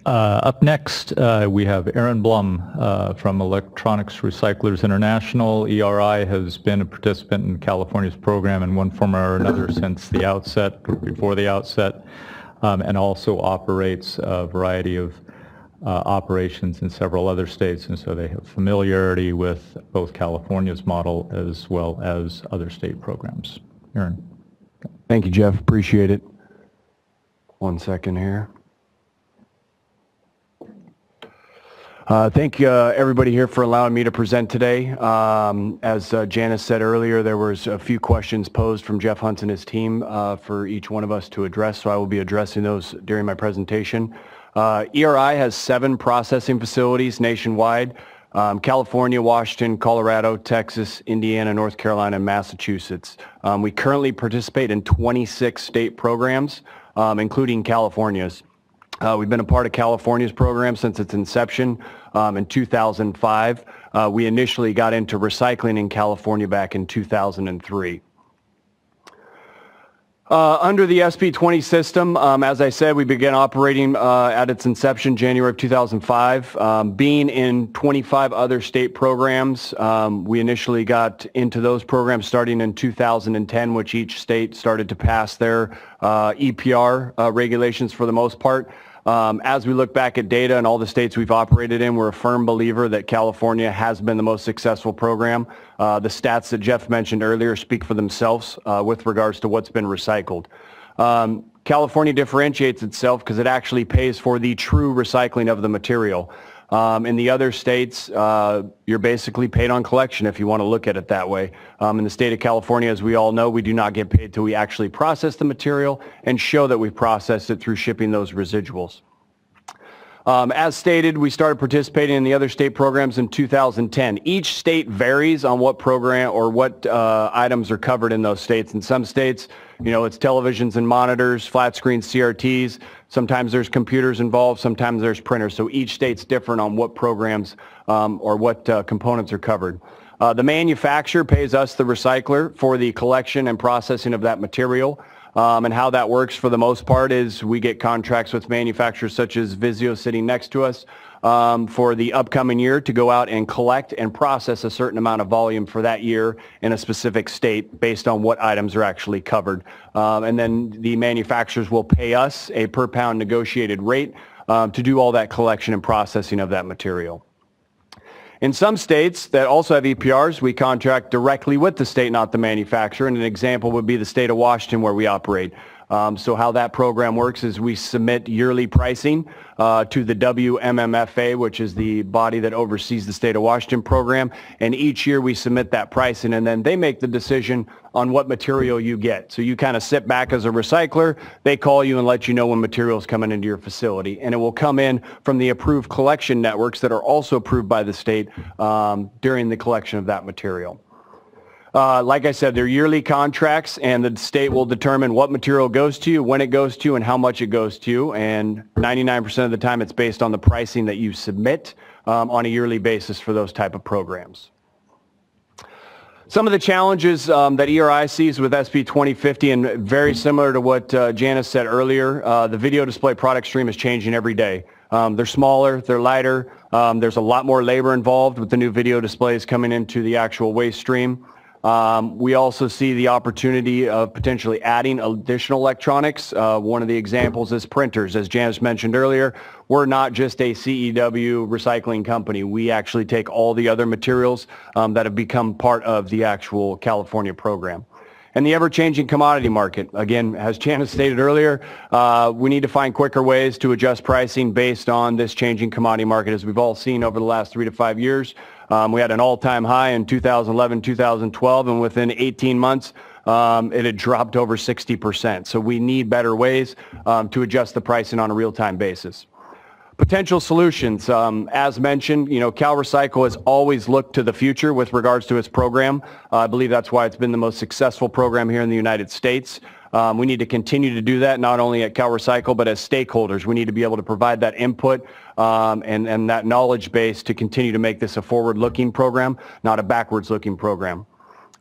Up next, we have Aaron Blum from Electronics Recyclers International. ERI has been a participant in California's program in one form or another since the outset, or before the outset, and also operates a variety of operations in several other states, and so they have familiarity with both California's model as well as other state programs. Aaron. Thank you, Jeff. Appreciate it. 1 second here. Thank you, everybody here for allowing me to present today. As Janice said earlier, there was a few questions posed from Jeff Hunt and his team for each one of us to address, so I will be addressing those during my presentation. ERI has 7 processing facilities nationwide: California, Washington, Colorado, Texas, Indiana, North Carolina, and Massachusetts. We currently participate in 26 state programs, including California's. We've been a part of California's program since its inception in 2005. We initially got into recycling in California back in 2003. Under the SB20 system, as I said, we began operating at its inception January of 2005. Being in 25 other state programs, we initially got into those programs starting in 2010, which each state started to pass their EPR regulations for the most part. As we look back at data and all the states we've operated in, we're a firm believer that California has been the most successful program. The stats that Jeff mentioned earlier speak for themselves with regards to what's been recycled. California differentiates itself because it actually pays for the true recycling of the material. In the other states, you're basically paid on collection if you want to look at it that way. In the state of California, as we all know, we do not get paid till we actually process the material and show that we processed it through shipping those residuals. As stated, we started participating in the other state programs in 2010. Each state varies on what program or what items are covered in those states. In some states, it's televisions and monitors, flat screen CRTs. Sometimes there's computers involved, sometimes there's printers. So each state's different on what programs or what components are covered. The manufacturer pays us, the recycler, for the collection and processing of that material. And how that works for the most part is we get contracts with manufacturers such as Vizio sitting next to us for the upcoming year to go out and collect and process a certain amount of volume for that year in a specific state based on what items are actually covered. And then the manufacturers will pay us a per pound negotiated rate to do all that collection and processing of that material. In some states that also have EPRs, we contract directly with the state, not the manufacturer. And an example would be the state of Washington where we operate. So how that program works is we submit yearly pricing to the WMMFA, which is the body that oversees the state of Washington program. And each year we submit that pricing, and then they make the decision on what material you get. So you kind of sit back as a recycler. They call you and let you know when material is coming into your facility. And it will come in from the approved collection networks that are also approved by the state during the collection of that material. Like I said, they're yearly contracts, and the state will determine what material goes to you, when it goes to you, and how much it goes to you. And 99% of the time, it's based on the pricing that you submit on a yearly basis for those type of programs. Some of the challenges that ERI sees with SB 2050, and very similar to what Janice said earlier, the video display product stream is changing every day. They're smaller, they're lighter, there's a lot more labor involved with the new video displays coming into the actual waste stream. We also see the opportunity of potentially adding additional electronics. One of the examples is printers. As Janice mentioned earlier, we're not just a CEW recycling company. We actually take all the other materials that have become part of the actual California program. And the ever-changing commodity market. Again, as Janice stated earlier, we need to find quicker ways to adjust pricing based on this changing commodity market, as we've all seen over the last 3 to 5 years. We had an all-time high in 2011, 2012, and within 18 months, it had dropped over 60%. So we need better ways to adjust the pricing on a real-time basis. Potential solutions, as mentioned, CalRecycle has always looked to the future with regards to its program. I believe that's why it's been the most successful program here in the United States. We need to continue to do that, not only at CalRecycle, but as stakeholders. We need to be able to provide that input and that knowledge base to continue to make this a forward-looking program, not a backwards-looking program.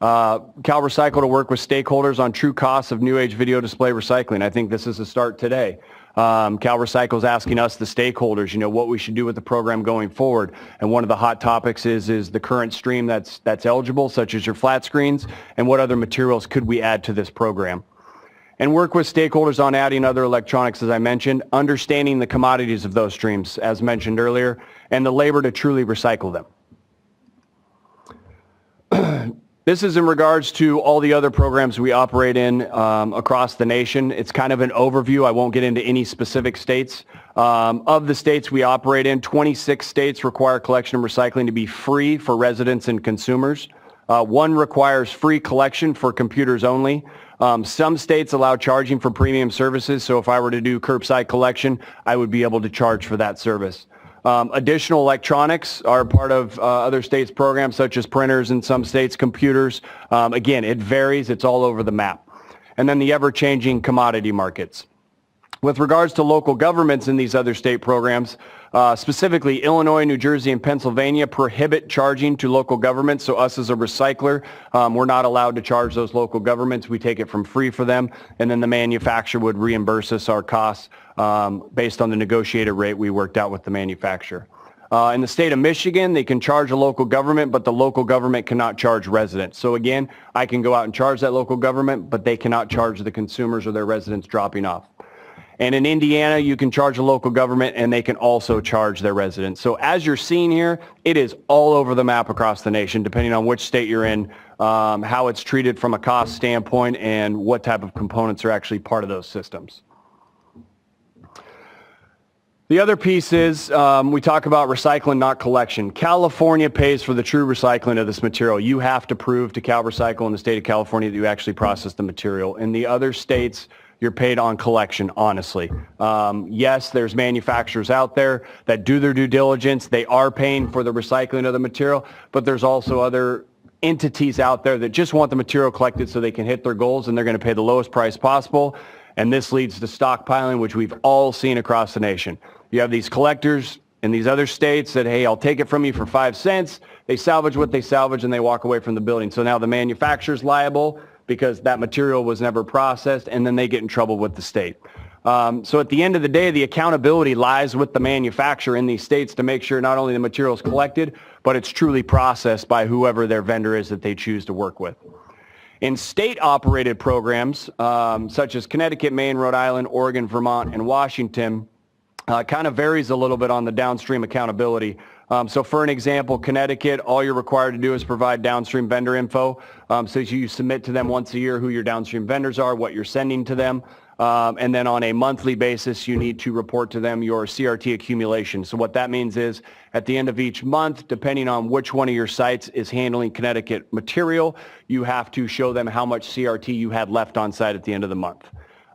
CalRecycle to work with stakeholders on true costs of new age video display recycling. I think this is a start today. CalRecycle is asking us, the stakeholders, what we should do with the program going forward. And one of the hot topics is the current stream that's eligible, such as your flat screens, and what other materials could we add to this program. And work with stakeholders on adding other electronics, as I mentioned, understanding the commodities of those streams, as mentioned earlier, and the labor to truly recycle them. This is in regards to all the other programs we operate in across the nation. It's kind of an overview. I won't get into any specific states. Of the states we operate in, 26 states require collection and recycling to be free for residents and consumers. One requires free collection for computers only. Some states allow charging for premium services, so if I were to do curbside collection, I would be able to charge for that service. Additional electronics are part of other states' programs, such as printers in some states, computers. Again, it varies. It's all over the map. And then the ever-changing commodity markets. With regards to local governments in these other state programs, specifically Illinois, New Jersey, and Pennsylvania prohibit charging to local governments. So us as a recycler, we're not allowed to charge those local governments. We take it from free for them, and then the manufacturer would reimburse us our costs based on the negotiated rate we worked out with the manufacturer. In the state of Michigan, they can charge a local government, but the local government cannot charge residents. So again, I can go out and charge that local government, but they cannot charge the consumers or their residents dropping off. And in Indiana, you can charge a local government, and they can also charge their residents. So as you're seeing here, it is all over the map across the nation, depending on which state you're in, how it's treated from a cost standpoint, and what type of components are actually part of those systems. The other piece is we talk about recycling, not collection. California pays for the true recycling of this material. You have to prove to CalRecycle in the state of California that you actually process the material. In the other states, you're paid on collection, honestly. Yes, there's manufacturers out there that do their due diligence. They are paying for the recycling of the material, but there's also other entities out there that just want the material collected so they can hit their goals, and they're going to pay the lowest price possible. And this leads to stockpiling, which we've all seen across the nation. You have these collectors in these other states that, hey, I'll take it from you for 5 cents. They salvage what they salvage and they walk away from the building. So now the manufacturer's liable because that material was never processed, and then they get in trouble with the state. So at the end of the day, the accountability lies with the manufacturer in these states to make sure not only the material is collected, but it's truly processed by whoever their vendor is that they choose to work with. In state-operated programs, such as Connecticut, Maine, Rhode Island, Oregon, Vermont, and Washington, kind of varies a little bit on the downstream accountability. So for an example, Connecticut, all you're required to do is provide downstream vendor info. So you submit to them once a year who your downstream vendors are, what you're sending to them. And then on a monthly basis, you need to report to them your CRT accumulation. So what that means is at the end of each month, depending on which one of your sites is handling Connecticut material, you have to show them how much CRT you had left on site at the end of the month.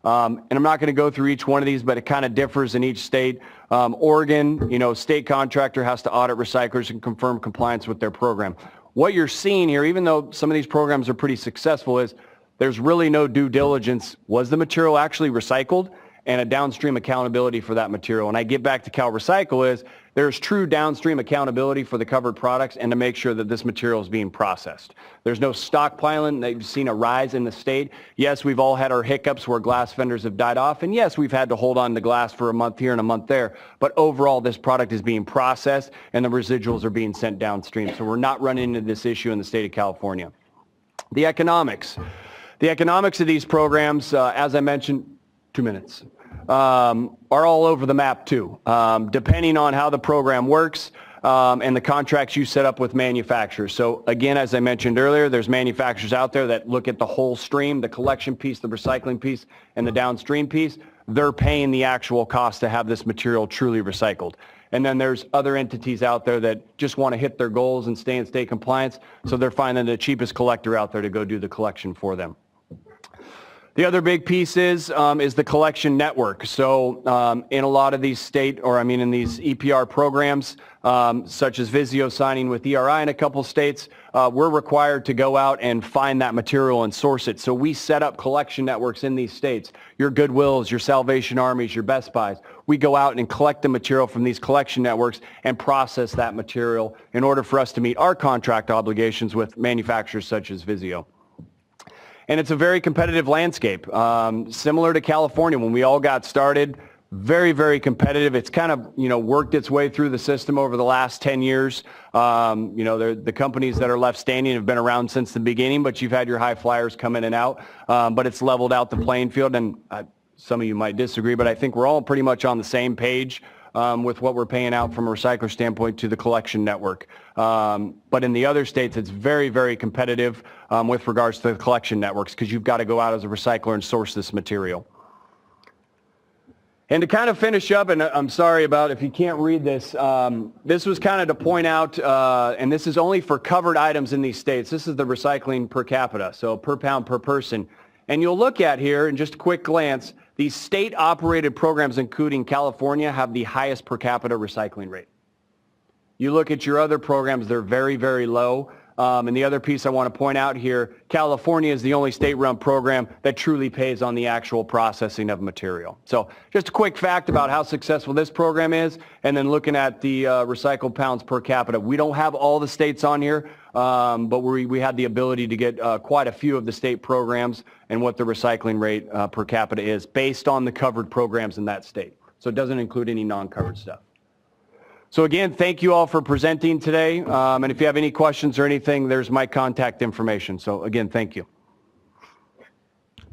And I'm not going to go through each one of these, but it kind of differs in each state. Oregon, state contractor has to audit recyclers and confirm compliance with their program. What you're seeing here, even though some of these programs are pretty successful, is there's really no due diligence. Was the material actually recycled? And a downstream accountability for that material. And I get back to CalRecycle is there's true downstream accountability for the covered products and to make sure that this material is being processed. There's no stockpiling. They've seen a rise in the state. Yes, we've all had our hiccups where glass vendors have died off. And yes, we've had to hold on to glass for a month here and a month there. But overall, this product is being processed and the residuals are being sent downstream. So we're not running into this issue in the state of California. The economics. The economics of these programs, as I mentioned, 2 minutes, are all over the map too, depending on how the program works and the contracts you set up with manufacturers. So again, as I mentioned earlier, there's manufacturers out there that look at the whole stream, the collection piece, the recycling piece, and the downstream piece. They're paying the actual cost to have this material truly recycled. And then there's other entities out there that just want to hit their goals and stay in state compliance, so they're finding the cheapest collector out there to go do the collection for them. The other big piece is the collection network. So in a lot of these in these EPR programs, such as Vizio signing with ERI in a couple states, we're required to go out and find that material and source it. So we set up collection networks in these states. Your Goodwills, your Salvation Armies, your Best Buys. We go out and collect the material from these collection networks and process that material in order for us to meet our contract obligations with manufacturers such as Vizio. And it's a very competitive landscape, similar to California when we all got started. Very, very competitive. It's kind of, worked its way through the system over the last 10 years. The companies that are left standing have been around since the beginning, but you've had your high flyers come in and out. But it's leveled out the playing field, and some of you might disagree, but I think we're all pretty much on the same page with what we're paying out from a recycler standpoint to the collection network. But in the other states, it's very, very competitive with regards to the collection networks because you've got to go out as a recycler and source this material. And to kind of finish up, and I'm sorry about if you can't read this, this was kind of to point out, and this is only for covered items in these states. This is the recycling per capita, so per pound per person. And you'll look at here, in just a quick glance, these state-operated programs, including California, have the highest per capita recycling rate. You look at your other programs, they're very, very low. And the other piece I want to point out here, California is the only state-run program that truly pays on the actual processing of material. So just a quick fact about how successful this program is, and then looking at the recycled pounds per capita. We don't have all the states on here, but we had the ability to get quite a few of the state programs and what the recycling rate per capita is based on the covered programs in that state. So it doesn't include any non-covered stuff. So again, thank you all for presenting today. And if you have any questions or anything, there's my contact information. So again, thank you.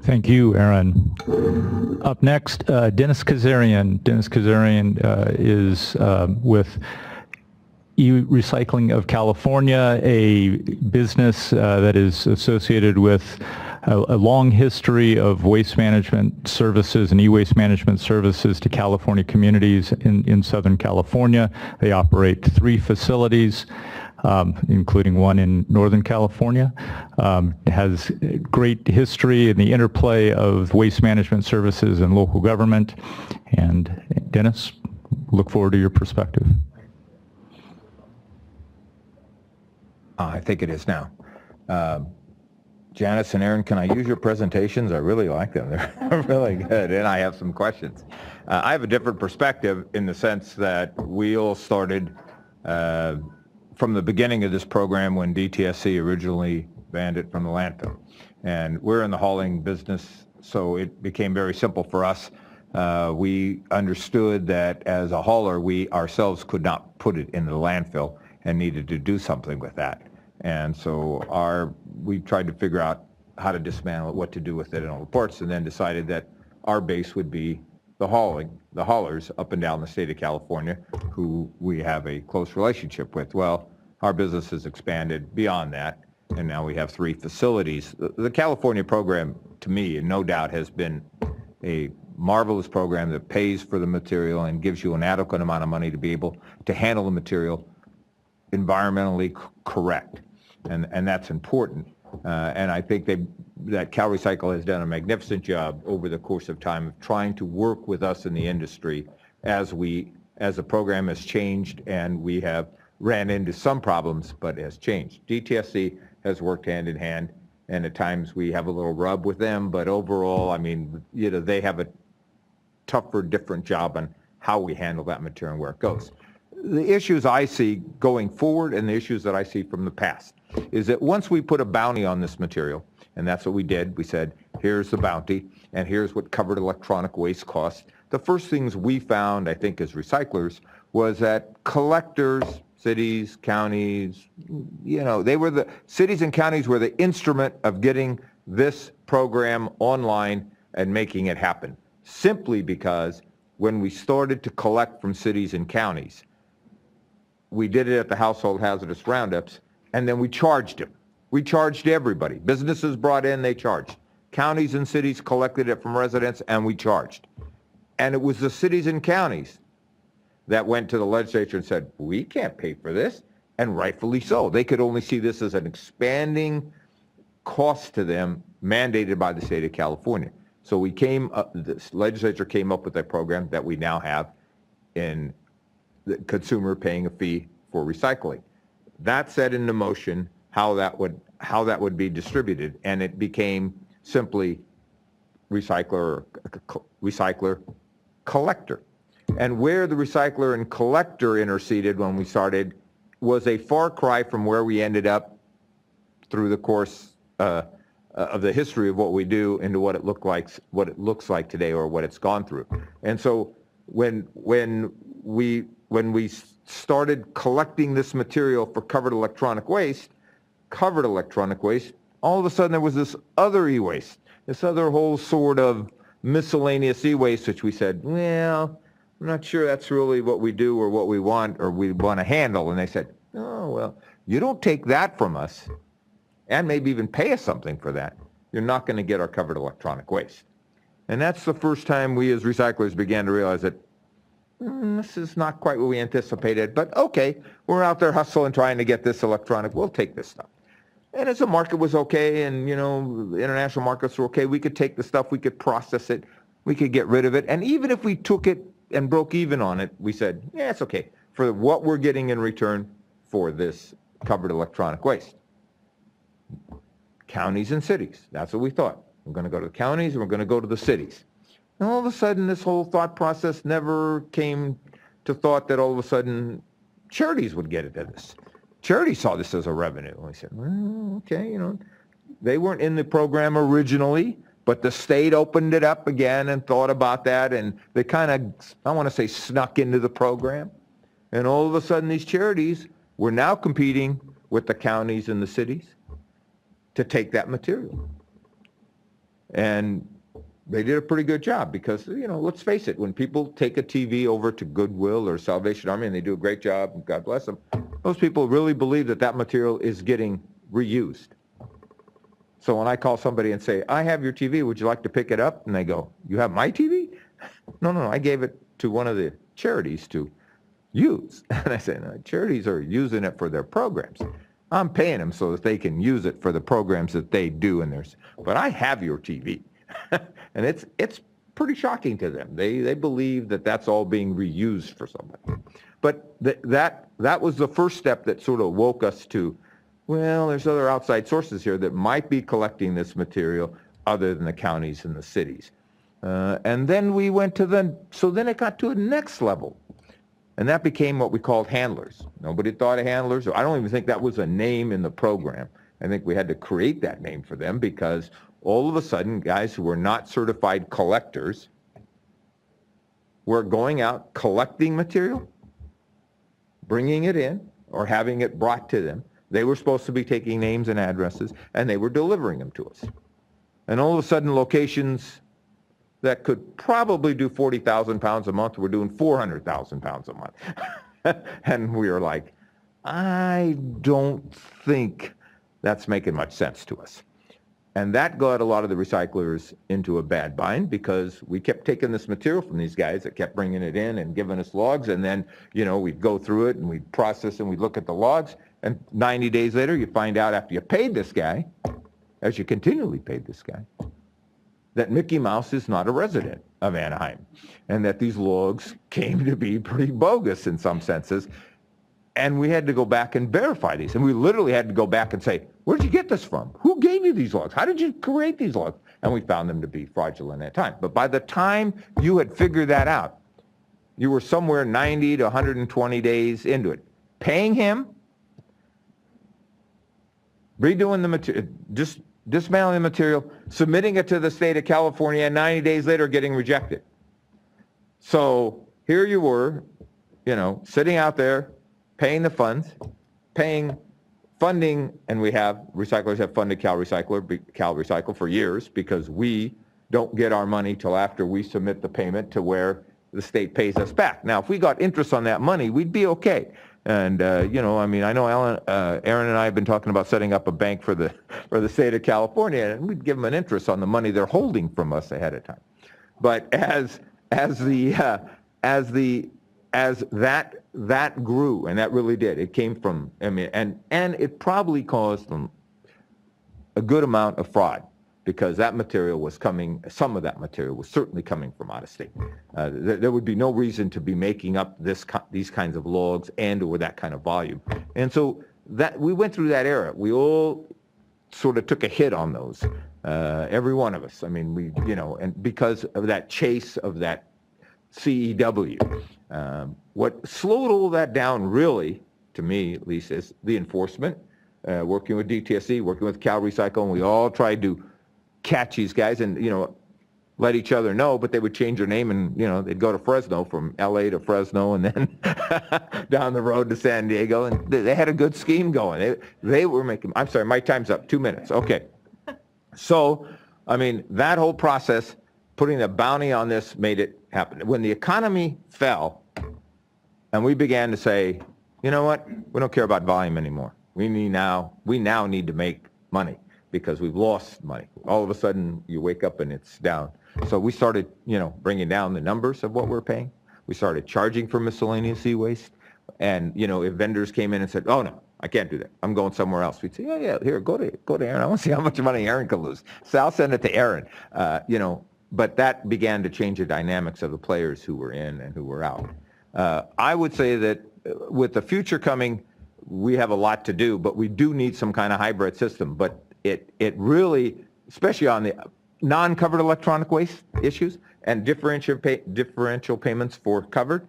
Thank you, Aaron. Up next, Dennis Kazarian. Dennis Kazarian is with E-Recycling of California, a business that is associated with a long history of waste management services and e-waste management services to California communities in Southern California. They operate 3 facilities. including one in Northern California. It has great history in the interplay of waste management services and local government. And Dennis, look forward to your perspective. I think it is now. Janice and Aaron, can I use your presentations? I really like them. They're really good, and I have some questions. I have a different perspective in the sense that we all started from the beginning of this program when DTSC originally banned it from the landfill. And we're in the hauling business, so it became very simple for us. We understood that as a hauler, we ourselves could not put it in the landfill and needed to do something with that. And so we tried to figure out how to dismantle it, what to do with it in all the ports, and then decided that our base would be the haulers up and down the state of California, who we have a close relationship with. Well, our business has expanded beyond that, and now we have 3 facilities. The California program, to me, and no doubt, has been a marvelous program that pays for the material and gives you an adequate amount of money to be able to handle the material environmentally correct. And that's important. And I think that CalRecycle has done a magnificent job over the course of time of trying to work with us in the industry as the program has changed, and we have ran into some problems, but it has changed. DTSC has worked hand in hand, and at times we have a little rub with them, but overall, I mean, they have a tougher, different job on how we handle that material and where it goes. The issues I see going forward and the issues that I see from the past is that once we put a bounty on this material, and that's what we did, we said, here's the bounty, and here's what covered electronic waste costs. The first things we found, I think, as recyclers, was that collectors, cities, counties, cities and counties were the instrument of getting this program online and making it happen. Simply because when we started to collect from cities and counties, we did it at the household hazardous roundups, and then we charged them. We charged everybody. Businesses brought in, they charged. Counties and cities collected it from residents, and we charged. And it was the cities and counties that went to the legislature and said, we can't pay for this, and rightfully so. They could only see this as an expanding cost to them mandated by the state of California. So the legislature came up with a program that we now have in the consumer paying a fee for recycling. That set into motion how that would be distributed, and it became simply recycler, collector. And where the recycler and collector interceded when we started was a far cry from where we ended up through the course of the history of what we do into what it looks like today, or what it's gone through. And so when we started collecting this material for covered electronic waste, all of a sudden there was this other e-waste, this other whole sort of miscellaneous e-waste, which we said, well, I'm not sure that's really what we do or what we want or we want to handle. And they said, oh, well, you don't take that from us and maybe even pay us something for that, you're not going to get our covered electronic waste. And that's the first time we as recyclers began to realize that this is not quite what we anticipated, but okay, we're out there hustling, trying to get this electronic, we'll take this stuff. And as the market was okay, and the international markets were okay, we could take the stuff, we could process it, we could get rid of it, and even if we took it and broke even on it, we said, yeah, it's okay, for what we're getting in return for this covered electronic waste. Counties and cities, that's what we thought. We're going to go to the counties and we're going to go to the cities. And all of a sudden, this whole thought process never came to thought that all of a sudden charities would get into this. Charities saw this as a revenue. And we said, well, okay, they weren't in the program originally, but the state opened it up again and thought about that, and they kind of, I want to say, snuck into the program. And all of a sudden, these charities were now competing with the counties and the cities to take that material. And they did a pretty good job because, let's face it, when people take a TV over to Goodwill or Salvation Army, and they do a great job, and God bless them, most people really believe that that material is getting reused. So when I call somebody and say, I have your TV, would you like to pick it up? And they go, you have my TV? No, I gave it to one of the charities to use. And I said, no, charities are using it for their programs. I'm paying them so that they can use it for the programs that they do in theirs. But I have your TV. And it's pretty shocking to them. They believe that that's all being reused for somebody. But that was the first step that sort of woke us to, well, there's other outside sources here that might be collecting this material other than the counties and the cities. And then we went to so then it got to a next level. And that became what we called handlers. Nobody thought of handlers. I don't even think that was a name in the program. I think we had to create that name for them because all of a sudden, guys who were not certified collectors were going out collecting material, bringing it in, or having it brought to them. They were supposed to be taking names and addresses, and they were delivering them to us. And all of a sudden, locations that could probably do 40,000 pounds a month were doing 400,000 pounds a month. And we were like, I don't think that's making much sense to us. And that got a lot of the recyclers into a bad bind because we kept taking this material from these guys that kept bringing it in and giving us logs. And then, we'd go through it and we'd process and we'd look at the logs. And 90 days later, you find out after you paid this guy, as you continually paid this guy, that Mickey Mouse is not a resident of Anaheim and that these logs came to be pretty bogus in some senses. And we had to go back and verify these. And we literally had to go back and say, where'd you get this from? Who gave you these logs? How did you create these logs? And we found them to be fraudulent at time. But by the time you had figured that out, you were somewhere 90 to 120 days into it. Paying him, redoing the material, just dismantling the material, submitting it to the state of California, and 90 days later getting rejected. So here you were, sitting out there, paying the funds, funding, and recyclers have funded CalRecycle for years because we don't get our money till after we submit the payment to where the state pays us back. Now, if we got interest on that money, we'd be okay. And, I know Aaron and I have been talking about setting up a bank for the state of California, and we'd give them an interest on the money they're holding from us ahead of time. But as that grew, and that really did, it came from, and it probably caused them a good amount of fraud because that material was coming, some of that material was certainly coming from out of state. There would be no reason to be making up these kinds of logs or that kind of volume. And so that we went through that era. We all sort of took a hit on those, every one of us. I mean, and because of that chase of that CEW. What slowed all that down really, to me at least, is the enforcement, working with DTSC, working with CalRecycle, and we all tried to catch these guys and, let each other know, but they would change their name and, they'd go to Fresno, from LA to Fresno and then down the road to San Diego, and they had a good scheme going. They were making, I'm sorry, my time's up, 2 minutes. Okay. So, that whole process, putting a bounty on this made it happen. When the economy fell and we began to say, you know what, we don't care about volume anymore. We now need to make money because we've lost money. All of a sudden you wake up and it's down. So we started, bringing down the numbers of what we're paying. We started charging for miscellaneous e-waste. And, if vendors came in and said, oh no, I can't do that, I'm going somewhere else, we'd say, yeah, here, go to Aaron. I want to see how much money Aaron can lose. So I'll send it to Aaron, But that began to change the dynamics of the players who were in and who were out. I would say that with the future coming, we have a lot to do, but we do need some kind of hybrid system. But it really, especially on the non-covered electronic waste issues and differential payments for covered.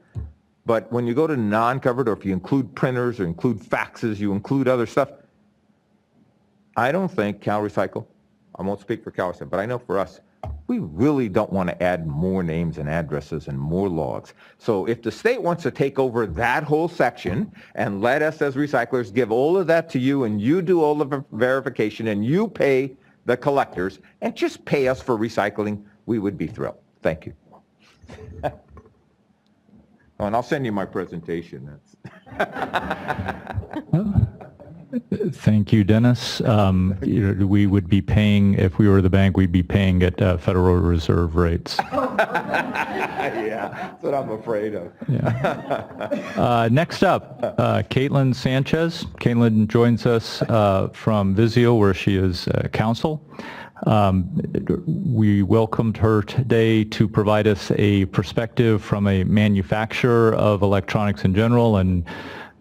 But when you go to non-covered, or if you include printers or include faxes, you include other stuff, I don't think CalRecycle, I won't speak for CalRecycle, but I know for us, we really don't want to add more names and addresses and more logs. So if the state wants to take over that whole section and let us as recyclers give all of that to you, and you do all the verification and you pay the collectors and just pay us for recycling, we would be thrilled. Thank you. Oh, and I'll send you my presentation. Thank you, Dennis. We would be paying, if we were the bank, we'd be paying at Federal Reserve rates. Yeah. That's what I'm afraid of. Next up, Caitlin Sanchez. Caitlin joins us from Vizio, where she is counsel. We welcomed her today to provide us a perspective from a manufacturer of electronics in general and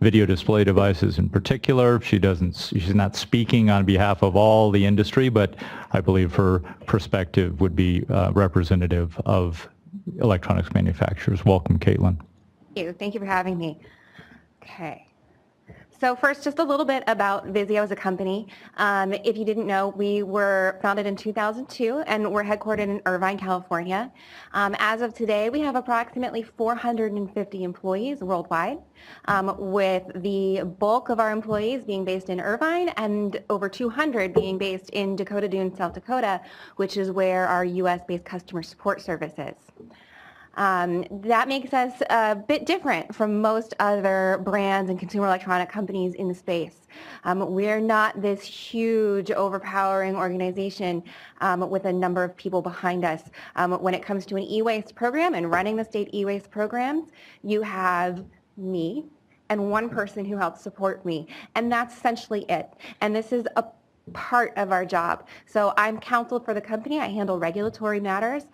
video display devices in particular. She's not speaking on behalf of all the industry, but I believe her perspective would be representative of electronics manufacturers. Welcome, Caitlin. Thank you for having me. Okay. So first, just a little bit about Vizio as a company. If you didn't know, we were founded in 2002 and we're headquartered in Irvine, California. As of today, we have approximately 450 employees worldwide, with the bulk of our employees being based in Irvine and over 200 being based in Dakota Dunes, South Dakota, which is where our US-based customer support service is. That makes us a bit different from most other brands and consumer electronic companies in the space. We're not this huge, overpowering organization with a number of people behind us. When it comes to an e-waste program and running the state e-waste programs, you have me and one person who helps support me, and that's essentially it. And this is a part of our job. So I'm counsel for the company. I handle regulatory matters.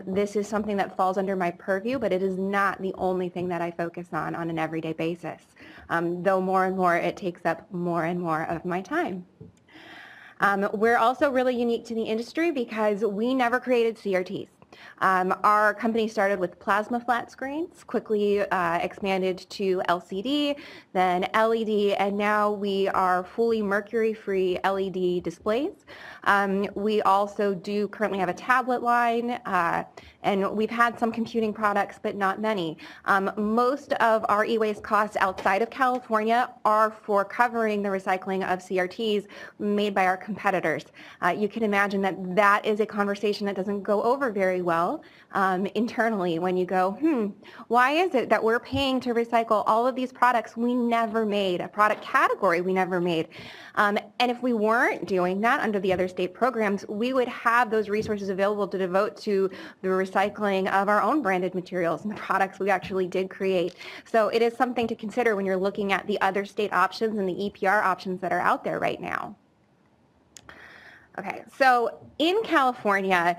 This is something that falls under my purview, but it is not the only thing that I focus on an everyday basis. Though more and more, it takes up more and more of my time. We're also really unique to the industry because we never created CRTs. Our company started with plasma flat screens, quickly expanded to LCD, then LED, and now we are fully mercury-free LED displays. We also do currently have a tablet line, and we've had some computing products, but not many. Most of our e-waste costs outside of California are for covering the recycling of CRTs made by our competitors. You can imagine that that is a conversation that doesn't go over very well internally when you go, why is it that we're paying to recycle all of these products we never made, a product category we never made? And if we weren't doing that under the other state programs, we would have those resources available to devote to the recycling of our own branded materials and the products we actually did create. So it is something to consider when you're looking at the other state options and the EPR options that are out there right now. Okay, so in California,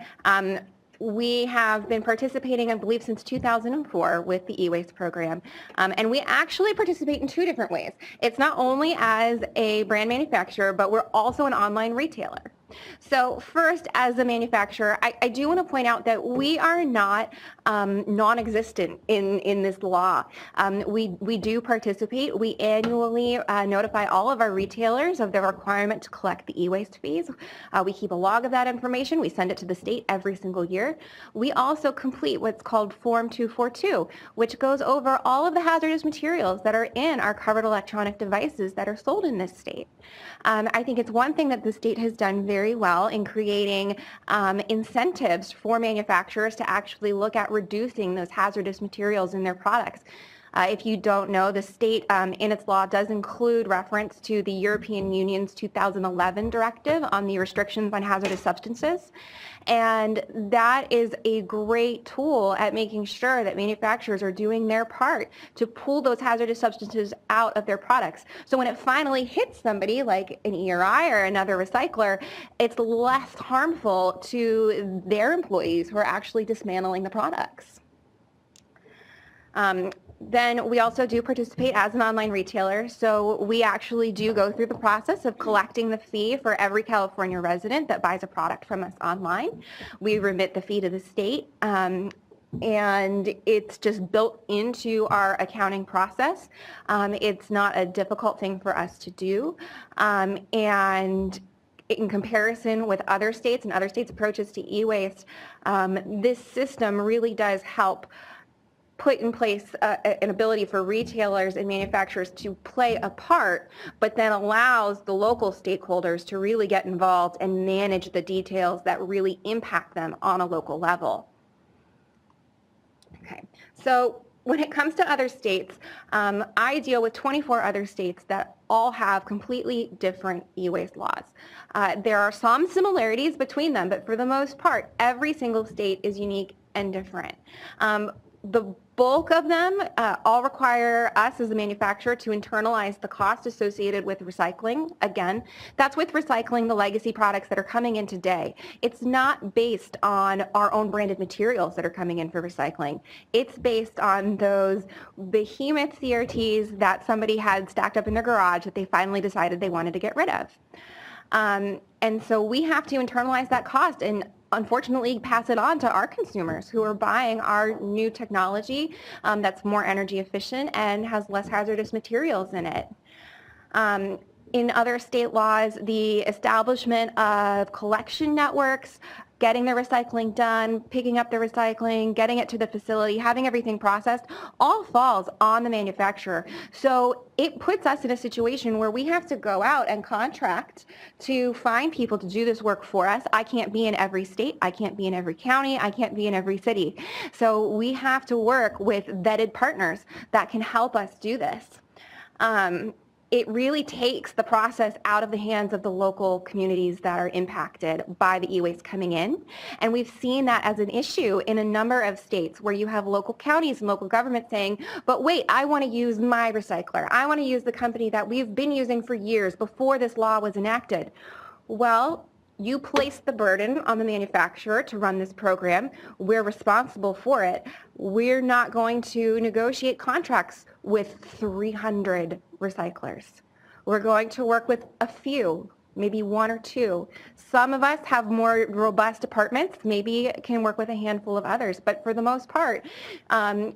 we have been participating, I believe, since 2004 with the e-waste program, and we actually participate in two different ways. It's not only as a brand manufacturer, but we're also an online retailer. So first, as a manufacturer, I do want to point out that we are not non-existent in this law. We do participate. We annually notify all of our retailers of their requirement to collect the e-waste fees. We keep a log of that information. We send it to the state every single year. We also complete what's called Form 242, which goes over all of the hazardous materials that are in our covered electronic devices that are sold in this state. I think it's one thing that the state has done very well in creating incentives for manufacturers to actually look at reducing those hazardous materials in their products. If you don't know, the state in its law does include reference to the European Union's 2011 directive on the restrictions on hazardous substances. And that is a great tool at making sure that manufacturers are doing their part to pull those hazardous substances out of their products. So when it finally hits somebody like an ERI or another recycler, it's less harmful to their employees who are actually dismantling the products. Then we also do participate as an online retailer. So we actually do go through the process of collecting the fee for every California resident that buys a product from us online. We remit the fee to the state, and it's just built into our accounting process. It's not a difficult thing for us to do. And in comparison with other states and other states' approaches to e-waste, this system really does help put in place an ability for retailers and manufacturers to play a part, but then allows the local stakeholders to really get involved and manage the details that really impact them on a local level. Okay, so when it comes to other states, I deal with 24 other states that all have completely different e-waste laws. There are some similarities between them, but for the most part, every single state is unique and different. the bulk of them all require us as a manufacturer to internalize the cost associated with recycling. Again, that's with recycling the legacy products that are coming in today. It's not based on our own branded materials that are coming in for recycling. It's based on those behemoth CRTs that somebody had stacked up in their garage that they finally decided they wanted to get rid of. And so we have to internalize that cost and unfortunately pass it on to our consumers who are buying our new technology that's more energy efficient and has less hazardous materials in it. In other state laws, the establishment of collection networks, getting the recycling done, picking up the recycling, getting it to the facility, having everything processed, all falls on the manufacturer. So it puts us in a situation where we have to go out and contract to find people to do this work for us. I can't be in every state. I can't be in every county. I can't be in every city. So we have to work with vetted partners that can help us do this. It really takes the process out of the hands of the local communities that are impacted by the e-waste coming in. And we've seen that as an issue in a number of states where you have local counties and local government saying, but wait, I want to use my recycler. I want to use the company that we've been using for years before this law was enacted. Well, you place the burden on the manufacturer to run this program. We're responsible for it. We're not going to negotiate contracts with 300 recyclers. We're going to work with a few, maybe one or two. Some of us have more robust departments, maybe can work with a handful of others, but for the most part,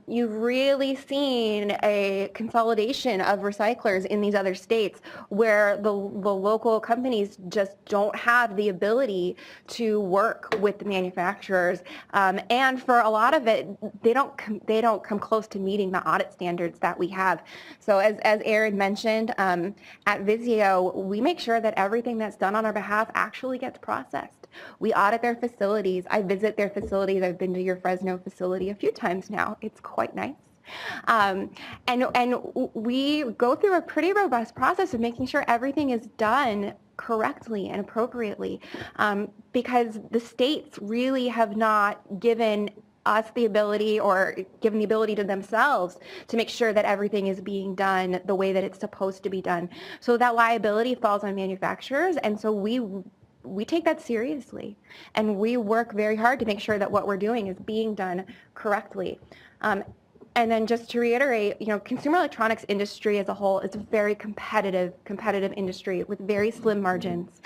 you've really seen a consolidation of recyclers in these other states where the local companies just don't have the ability to work with the manufacturers, and for a lot of it, they don't come close to meeting the audit standards that we have. So as Aaron mentioned, at Visio, we make sure that everything that's done on our behalf actually gets processed. We audit their facilities. I visit their facilities. I've been to your Fresno facility a few times now. It's quite nice. And we go through a pretty robust process of making sure everything is done correctly and appropriately, because the states really have not given us the ability or given the ability to themselves to make sure that everything is being done the way that it's supposed to be done. So that liability falls on manufacturers, and so we take that seriously, and we work very hard to make sure that what we're doing is being done correctly. And then just to reiterate, consumer electronics industry as a whole is a very competitive industry with very slim margins.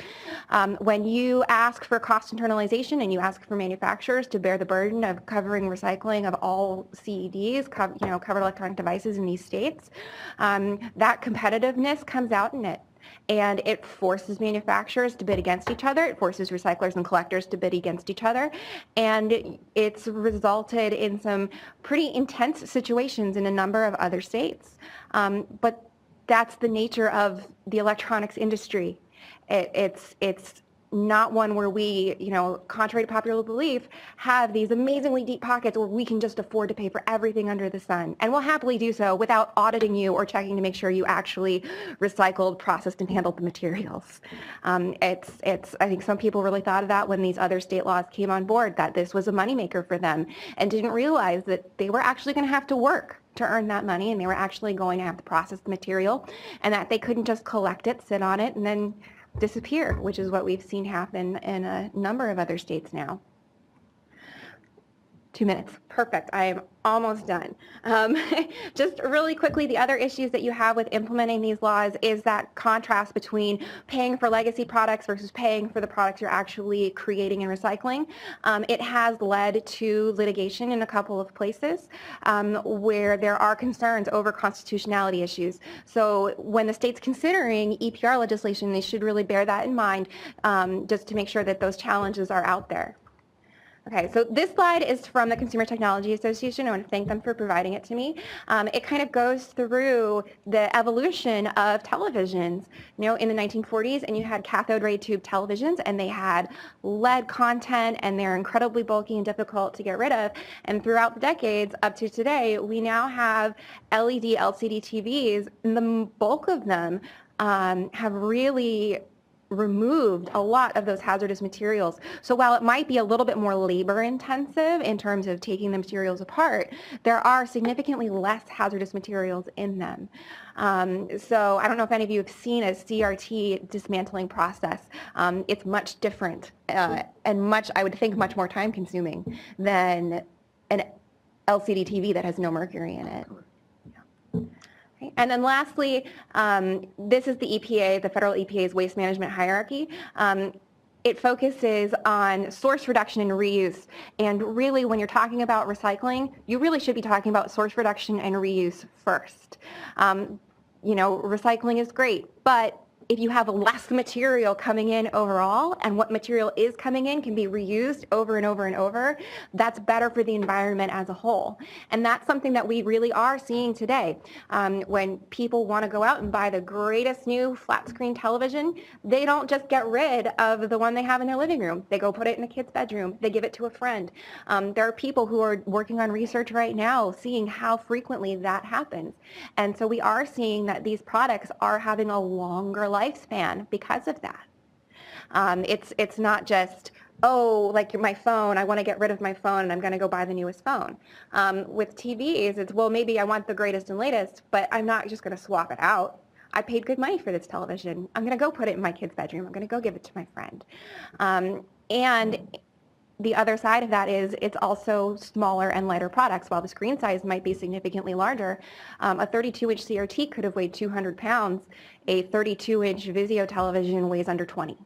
When you ask for cost internalization and you ask for manufacturers to bear the burden of covering recycling of all CEDs, covered electronic devices in these states, that competitiveness comes out in it. And it forces manufacturers to bid against each other. It forces recyclers and collectors to bid against each other. And it's resulted in some pretty intense situations in a number of other states. But that's the nature of the electronics industry. It's not one where we, contrary to popular belief, have these amazingly deep pockets where we can just afford to pay for everything under the sun. And we'll happily do so without auditing you or checking to make sure you actually recycled, processed, and handled the materials. I think some people really thought of that when these other state laws came on board, that this was a moneymaker for them, and didn't realize that they were actually going to have to work to earn that money, and they were actually going to have to process the material, and that they couldn't just collect it, sit on it, and then disappear, which is what we've seen happen in a number of other states now. 2 minutes. Perfect. I am almost done. Just really quickly, the other issues that you have with implementing these laws is that contrast between paying for legacy products versus paying for the products you're actually creating and recycling. It has led to litigation in a couple of places where there are concerns over constitutionality issues. So when the state's considering EPR legislation, they should really bear that in mind, just to make sure that those challenges are out there. Okay, so this slide is from the Consumer Technology Association. I want to thank them for providing it to me. It kind of goes through the evolution of televisions. In the 1940s, and you had cathode ray tube televisions, and they had lead content, and they're incredibly bulky and difficult to get rid of. And throughout the decades up to today, we now have LED, LCD TVs, and the bulk of them have really removed a lot of those hazardous materials. So while it might be a little bit more labor intensive in terms of taking the materials apart, there are significantly less hazardous materials in them. So I don't know if any of you have seen a CRT dismantling process. It's much different and much, I would think, much more time consuming than an LCD TV that has no mercury in it. And then lastly, this is the EPA, the federal EPA's waste management hierarchy. It focuses on source reduction and reuse. And really, when you're talking about recycling, you really should be talking about source reduction and reuse first. You know, recycling is great, but if you have less material coming in overall, and what material is coming in can be reused over and over and over, that's better for the environment as a whole. And that's something that we really are seeing today. When people want to go out and buy the greatest new flat screen television, they don't just get rid of the one they have in their living room. They go put it in a kid's bedroom. They give it to a friend. There are people who are working on research right now seeing how frequently that happens. And so we are seeing that these products are having a longer lifespan because of that. It's not just, oh, like my phone, I want to get rid of my phone and I'm going to go buy the newest phone. With TVs, it's, well, maybe I want the greatest and latest, but I'm not just going to swap it out. I paid good money for this television. I'm going to go put it in my kid's bedroom. I'm going to go give it to my friend. And the other side of that is it's also smaller and lighter products. While the screen size might be significantly larger, a 32-inch CRT could have weighed 200 pounds. A 32-inch Vizio television weighs under 20.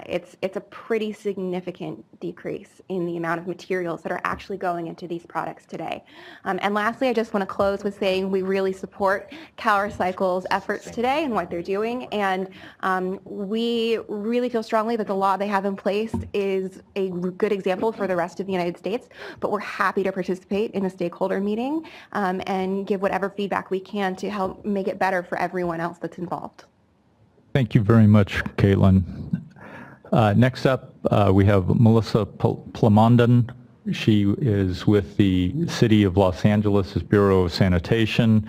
It's a pretty significant decrease in the amount of materials that are actually going into these products today. And lastly, I just want to close with saying we really support CalRecycle's efforts today and what they're doing. And we really feel strongly that the law they have in place is a good example for the rest of the United States. But we're happy to participate in a stakeholder meeting and give whatever feedback we can to help make it better for everyone else that's involved. Thank you very much, Caitlin. Next up, we have Melissa Plamondon. She is with the City of Los Angeles' Bureau of Sanitation.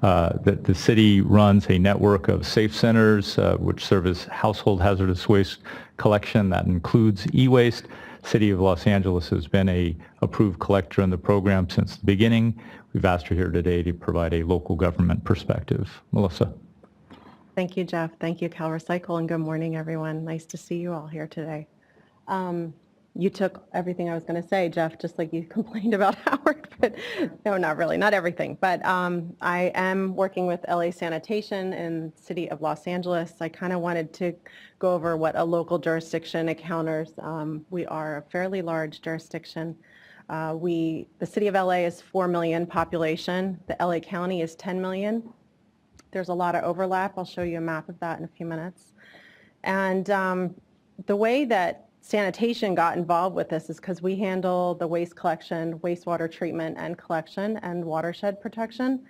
The city runs a network of safe centers which serve as household hazardous waste collection that includes e-waste. City of Los Angeles has been a approved collector in the program since the beginning. We've asked her here today to provide a local government perspective. Melissa. Thank you, Jeff. Thank you, CalRecycle, and good morning, everyone. Nice to see you all here today. You took everything I was going to say, Jeff, just like you complained about Howard, but no, not really, not everything. But I am working with LA Sanitation in the City of Los Angeles. I kind of wanted to go over what a local jurisdiction encounters. We are a fairly large jurisdiction. The City of LA is 4 million population. The LA County is 10 million. There's a lot of overlap. I'll show you a map of that in a few minutes. And the way that sanitation got involved with this is because we handle the waste collection, wastewater treatment and collection, and watershed protection.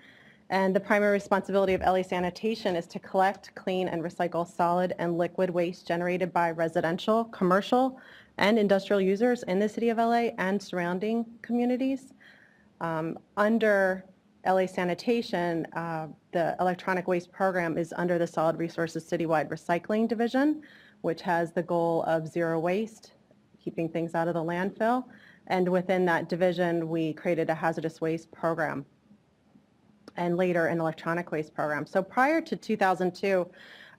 And the primary responsibility of LA Sanitation is to collect, clean, and recycle solid and liquid waste generated by residential, commercial, and industrial users in the City of LA and surrounding communities. Under LA Sanitation, the electronic waste program is under the Solid Resources Citywide Recycling Division, which has the goal of zero waste, keeping things out of the landfill. And within that division, we created a hazardous waste program and later an electronic waste program. So prior to 2002,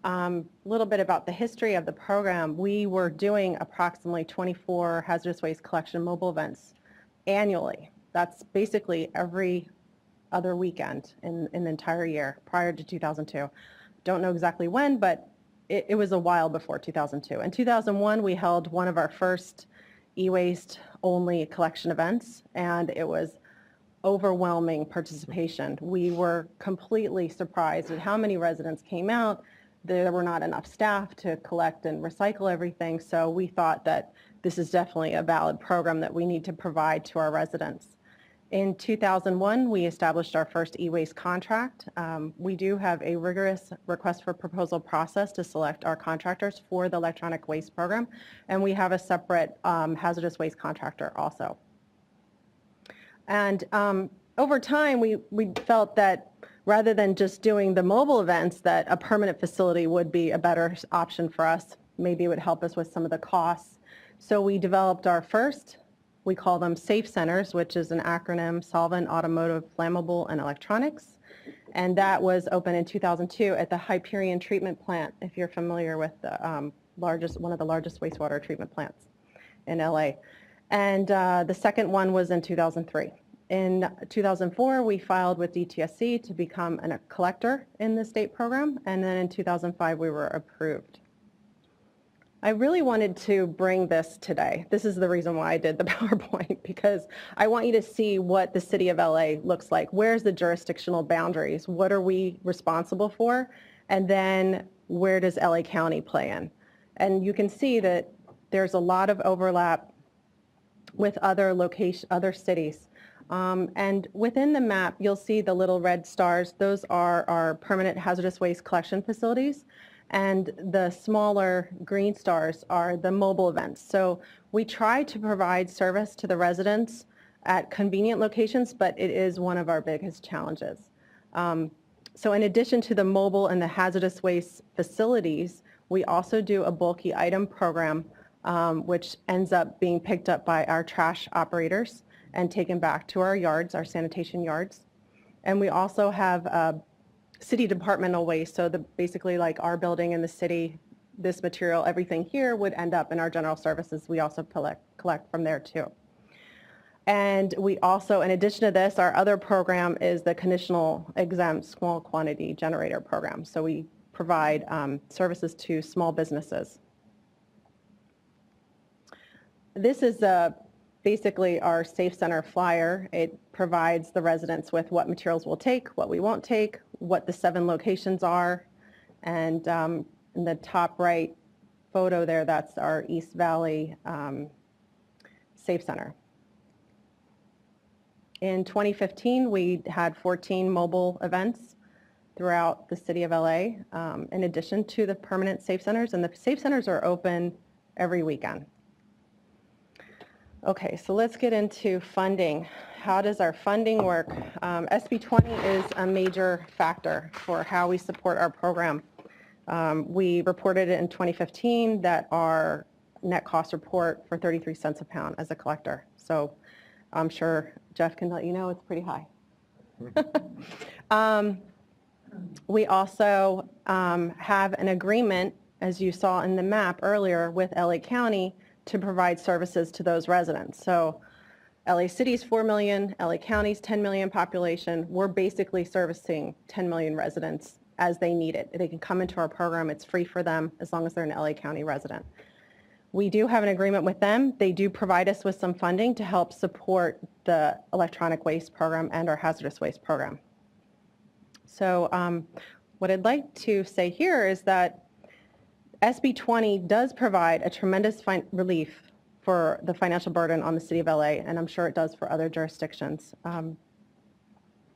a little bit about the history of the program, we were doing approximately 24 hazardous waste collection mobile events annually. That's basically every other weekend in the entire year prior to 2002. Don't know exactly when, but it was a while before 2002. In 2001, we held one of our first e-waste only collection events, and it was overwhelming participation. We were completely surprised at how many residents came out. There were not enough staff to collect and recycle everything, so we thought that this is definitely a valid program that we need to provide to our residents. In 2001, we established our first e-waste contract. We do have a rigorous request for proposal process to select our contractors for the electronic waste program, and we have a separate hazardous waste contractor also. And over time, we felt that rather than just doing the mobile events, that a permanent facility would be a better option for us. Maybe it would help us with some of the costs. So we developed our first, we call them SAFE centers, which is an acronym: Solvent, Automotive, Flammable, and Electronics. And that was open in 2002 at the Hyperion Treatment Plant, if you're familiar with the one of the largest wastewater treatment plants in LA. And the second one was in 2003. In 2004, we filed with DTSC to become a collector in the state program, and then in 2005, we were approved. I really wanted to bring this today. This is the reason why I did the PowerPoint, because I want you to see what the city of LA looks like. Where's the jurisdictional boundaries? What are we responsible for? And then where does LA County play in? And you can see that there's a lot of overlap with other cities. And within the map, you'll see the little red stars. Those are our permanent hazardous waste collection facilities. And the smaller green stars are the mobile events. So we try to provide service to the residents at convenient locations, but it is one of our biggest challenges. So in addition to the mobile and the hazardous waste facilities, we also do a bulky item program, which ends up being picked up by our trash operators and taken back to our yards, our sanitation yards. And we also have city departmental waste, so basically like our building in the city, this material, everything here would end up in our general services. We also collect from there too. And we also, in addition to this, our other program is the conditional exempt small quantity generator program. So we provide services to small businesses. This is basically our Safe Center flyer. It provides the residents with what materials we'll take, what we won't take, what the 7 locations are. And in the top right photo there, that's our East Valley Safe Center. In 2015, we had 14 mobile events throughout the city of LA, in addition to the permanent Safe Centers. And the Safe Centers are open every weekend. Okay, so let's get into funding. How does our funding work? SB 20 is a major factor for how we support our program. We reported it in 2015 that our net cost report for 33 cents a pound as a collector. So I'm sure Jeff can let you know it's pretty high. We also have an agreement, as you saw in the map earlier, with LA County to provide services to those residents. So LA City's 4 million, LA County's 10 million population. We're basically servicing 10 million residents as they need it. They can come into our program. It's free for them as long as they're an LA County resident. We do have an agreement with them. They do provide us with some funding to help support the electronic waste program and our hazardous waste program. So what I'd like to say here is that SB 20 does provide a tremendous relief for the financial burden on the city of LA, and I'm sure it does for other jurisdictions.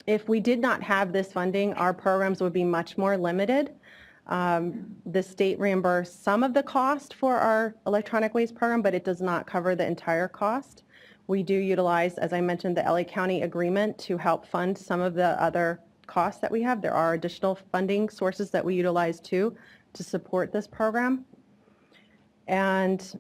If we did not have this funding, our programs would be much more limited. The state reimbursed some of the cost for our electronic waste program, but it does not cover the entire cost. We do utilize, as I mentioned, the LA County agreement to help fund some of the other costs that we have. There are additional funding sources that we utilize too to support this program. And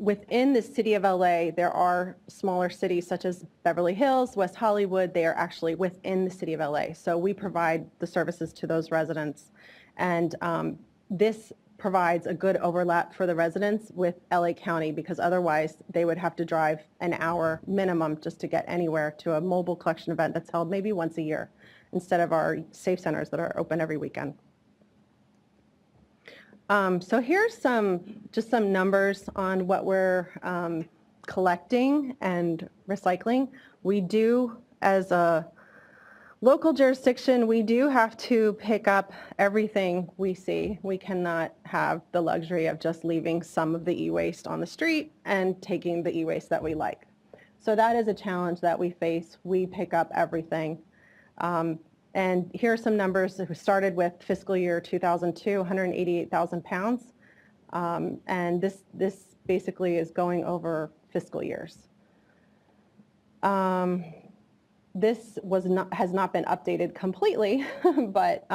within the city of LA, there are smaller cities such as Beverly Hills, West Hollywood. They are actually within the city of LA. So we provide the services to those residents. And this provides a good overlap for the residents with LA County, because otherwise they would have to drive an hour minimum just to get anywhere to a mobile collection event that's held maybe once a year, instead of our Safe Centers that are open every weekend. So here's just some numbers on what we're collecting and recycling. We do, as a local jurisdiction, we do have to pick up everything we see. We cannot have the luxury of just leaving some of the e-waste on the street and taking the e-waste that we like. So that is a challenge that we face. We pick up everything. And here are some numbers. We started with fiscal year 2002, 188,000 pounds. And this basically is going over fiscal years. This has not been updated completely, but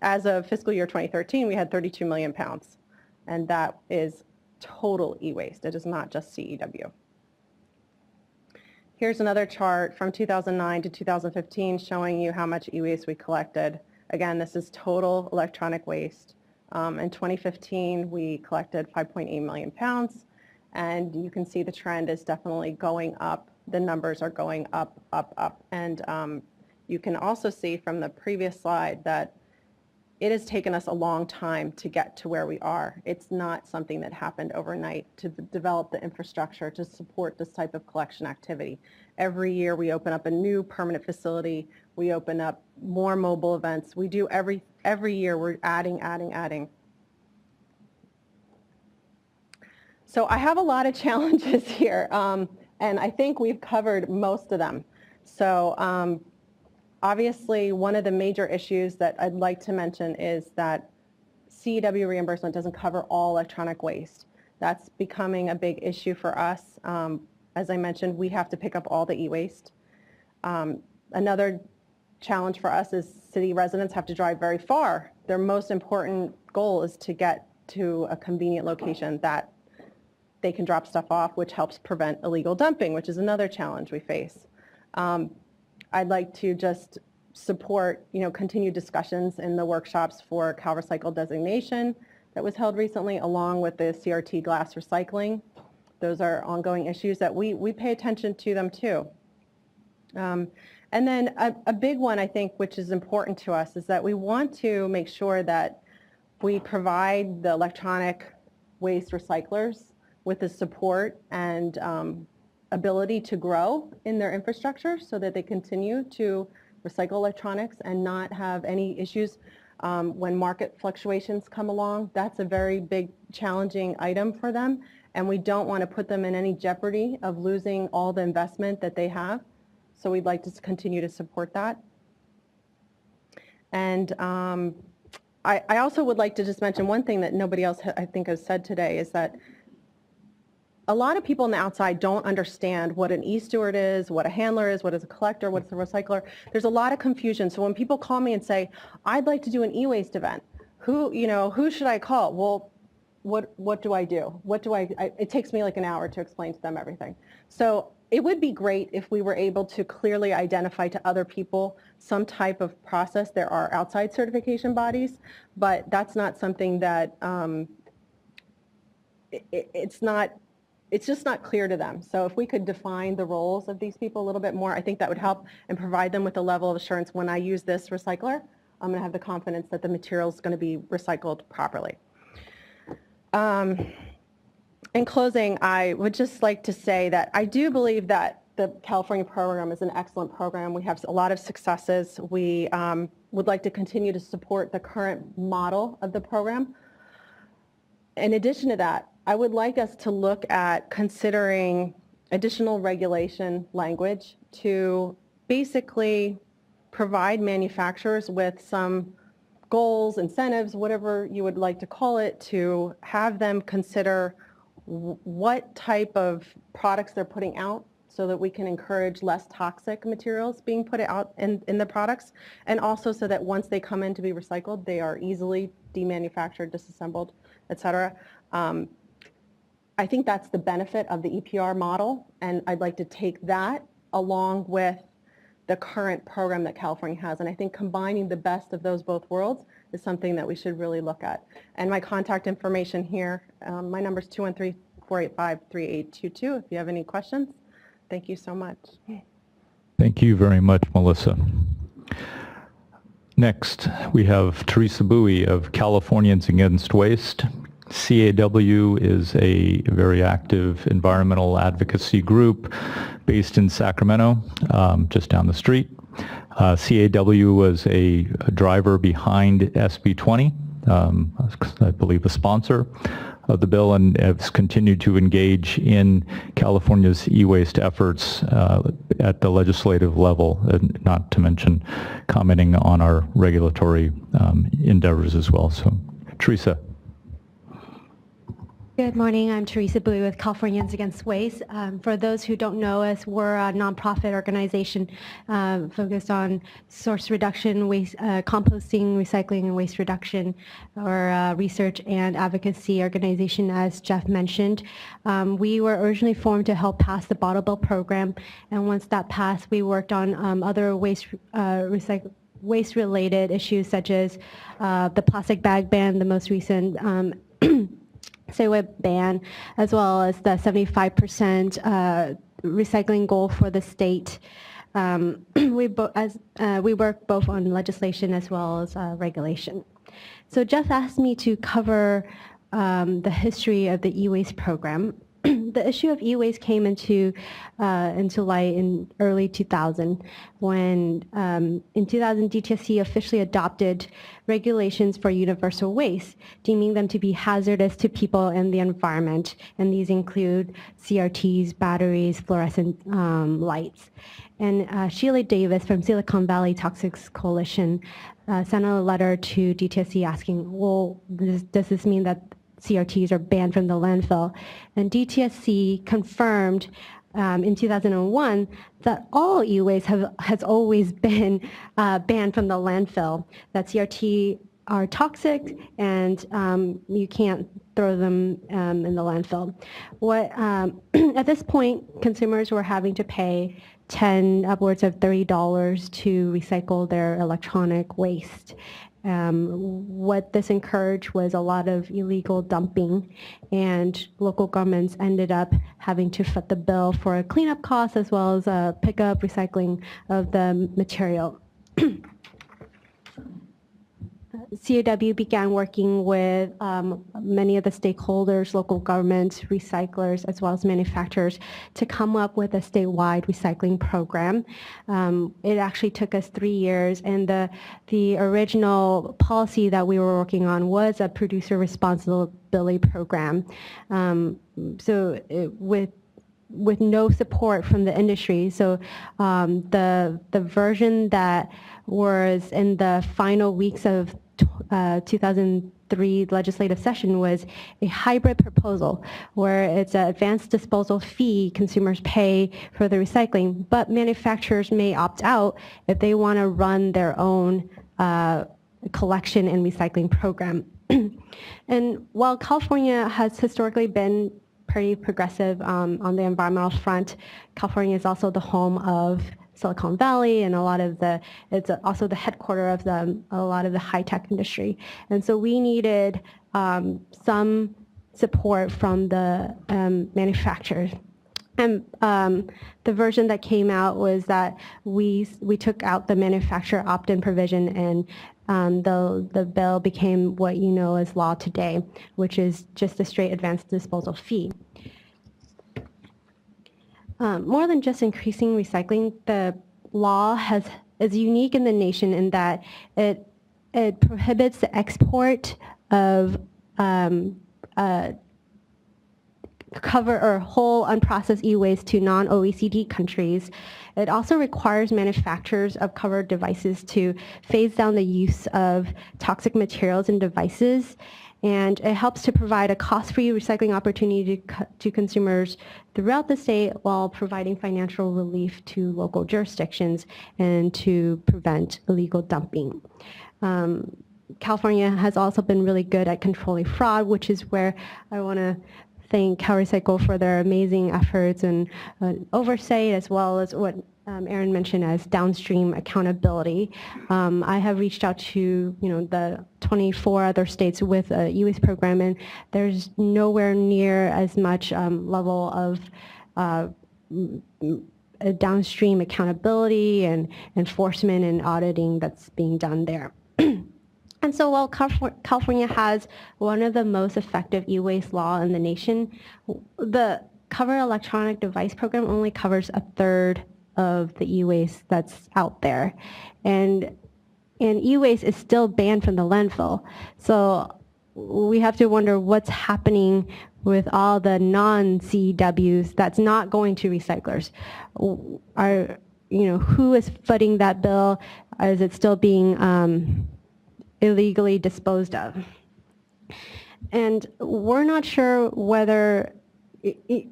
as of fiscal year 2013, we had 32 million pounds, and that is total e-waste. It is not just CEW. Here's another chart from 2009 to 2015 showing you how much e-waste we collected. Again, this is total electronic waste. In 2015, we collected 5.8 million pounds, and you can see the trend is definitely going up. The numbers are going up, up, up. And you can also see from the previous slide that it has taken us a long time to get to where we are. It's not something that happened overnight to develop the infrastructure to support this type of collection activity. Every year we open up a new permanent facility. We open up more mobile events. We do every year we're adding. So I have a lot of challenges here, and I think we've covered most of them. So obviously, one of the major issues that I'd like to mention is that CEW reimbursement doesn't cover all electronic waste. That's becoming a big issue for us. As I mentioned, we have to pick up all the e-waste. Another challenge for us is city residents have to drive very far. Their most important goal is to get to a convenient location that they can drop stuff off, which helps prevent illegal dumping, which is another challenge we face. I'd like to just support, continued discussions in the workshops for CalRecycle designation that was held recently, along with the CRT glass recycling. Those are ongoing issues that we pay attention to them too. And then a big one, I think, which is important to us, is that we want to make sure that we provide the electronic waste recyclers with the support and ability to grow in their infrastructure so that they continue to recycle electronics and not have any issues when market fluctuations come along. That's a very big challenging item for them, and we don't want to put them in any jeopardy of losing all the investment that they have. So we'd like to continue to support that. And I also would like to just mention one thing that nobody else I think has said today is that a lot of people on the outside don't understand what an e-steward is, what a handler is, what is a collector, what's a recycler. There's a lot of confusion. So when people call me and say, I'd like to do an e-waste event, who should I call? Well, what do I do? It takes me like an hour to explain to them everything. So it would be great if we were able to clearly identify to other people some type of process. There are outside certification bodies, but that's not something that it's just not clear to them. So if we could define the roles of these people a little bit more, I think that would help and provide them with a level of assurance when I use this recycler, I'm going to have the confidence that the material is going to be recycled properly. In closing, I would just like to say that I do believe that the California program is an excellent program. We have a lot of successes. We would like to continue to support the current model of the program. In addition to that, I would like us to look at considering additional regulation language to basically provide manufacturers with some goals, incentives, whatever you would like to call it, to have them consider what type of products they're putting out so that we can encourage less toxic materials being put out in the products, and also so that once they come in to be recycled, they are easily demanufactured, disassembled, etc. I think that's the benefit of the EPR model, and I'd like to take that along with the current program that California has. And I think combining the best of those both worlds is something that we should really look at. And my contact information here, my number is 213-485-3822 if you have any questions. Thank you so much. Thank you very much, Melissa. Next, we have Teresa Bowie of Californians Against Waste. CAW is a very active environmental advocacy group based in Sacramento, just down the street. CAW was a driver behind SB 20, I believe a sponsor of the bill, and has continued to engage in California's e-waste efforts at the legislative level, and not to mention commenting on our regulatory endeavors as well. So, Teresa. Good morning. I'm Teresa Bowie with Californians Against Waste. For those who don't know us, we're a nonprofit organization focused on source reduction, waste, composting, recycling, and waste reduction, or research and advocacy organization, as Jeff mentioned. We were originally formed to help pass the bottle bill program, and once that passed, we worked on other waste-related issues such as the plastic bag ban, the most recent say ban, as well as the 75% recycling goal for the state. We work both on legislation as well as regulation. So Jeff asked me to cover the history of the e-waste program. The issue of e-waste came into light in early 2000 when in 2000 DTSC officially adopted regulations for universal waste, deeming them to be hazardous to people and the environment, and these include CRTs, batteries, fluorescent lights. And Sheila Davis from Silicon Valley Toxics Coalition sent a letter to DTSC asking, well, does this mean that CRTs are banned from the landfill? And DTSC confirmed in 2001 that all e-waste has always been banned from the landfill, that CRT are toxic and you can't throw them in the landfill. At this point, consumers were having to pay upwards of $30 to recycle their electronic waste. What this encouraged was a lot of illegal dumping, and local governments ended up having to foot the bill for a cleanup cost as well as pickup, recycling of the material. CAW began working with many of the stakeholders, local governments, recyclers, as well as manufacturers to come up with a statewide recycling program. It actually took us 3 years, and the original policy that we were working on was a producer responsibility program. With no support from the industry. So the version that was in the final weeks of 2003 legislative session was a hybrid proposal where it's an advanced disposal fee consumers pay for the recycling, but manufacturers may opt out if they want to run their own collection and recycling program. And while California has historically been pretty progressive on the environmental front, California is also the home of Silicon Valley, and it's also the headquarters of a lot of the high-tech industry. And so we needed some support from the manufacturers. And the version that came out was that we took out the manufacturer opt-in provision, and the bill became what you know as law today, which is just a straight advanced disposal fee. More than just increasing recycling, the law is unique in the nation in that it prohibits the export of cover or whole unprocessed e-waste to non-OECD countries. It also requires manufacturers of covered devices to phase down the use of toxic materials in devices, and it helps to provide a cost-free recycling opportunity to consumers throughout the state while providing financial relief to local jurisdictions and to prevent illegal dumping. California has also been really good at controlling fraud, which is where I want to thank CalRecycle for their amazing efforts and oversight, as well as what Aaron mentioned as downstream accountability. I have reached out to the 24 other states with a e-waste program, and there's nowhere near as much level of downstream accountability and enforcement and auditing that's being done there. And so while California has one of the most effective e-waste law in the nation, the Covered Electronic Device Program only covers a third of the e-waste that's out there. And e-waste is still banned from the landfill. So we have to wonder what's happening with all the non-CEWs that's not going to recyclers. Who is footing that bill? Is it still being illegally disposed of? And we're not sure whether,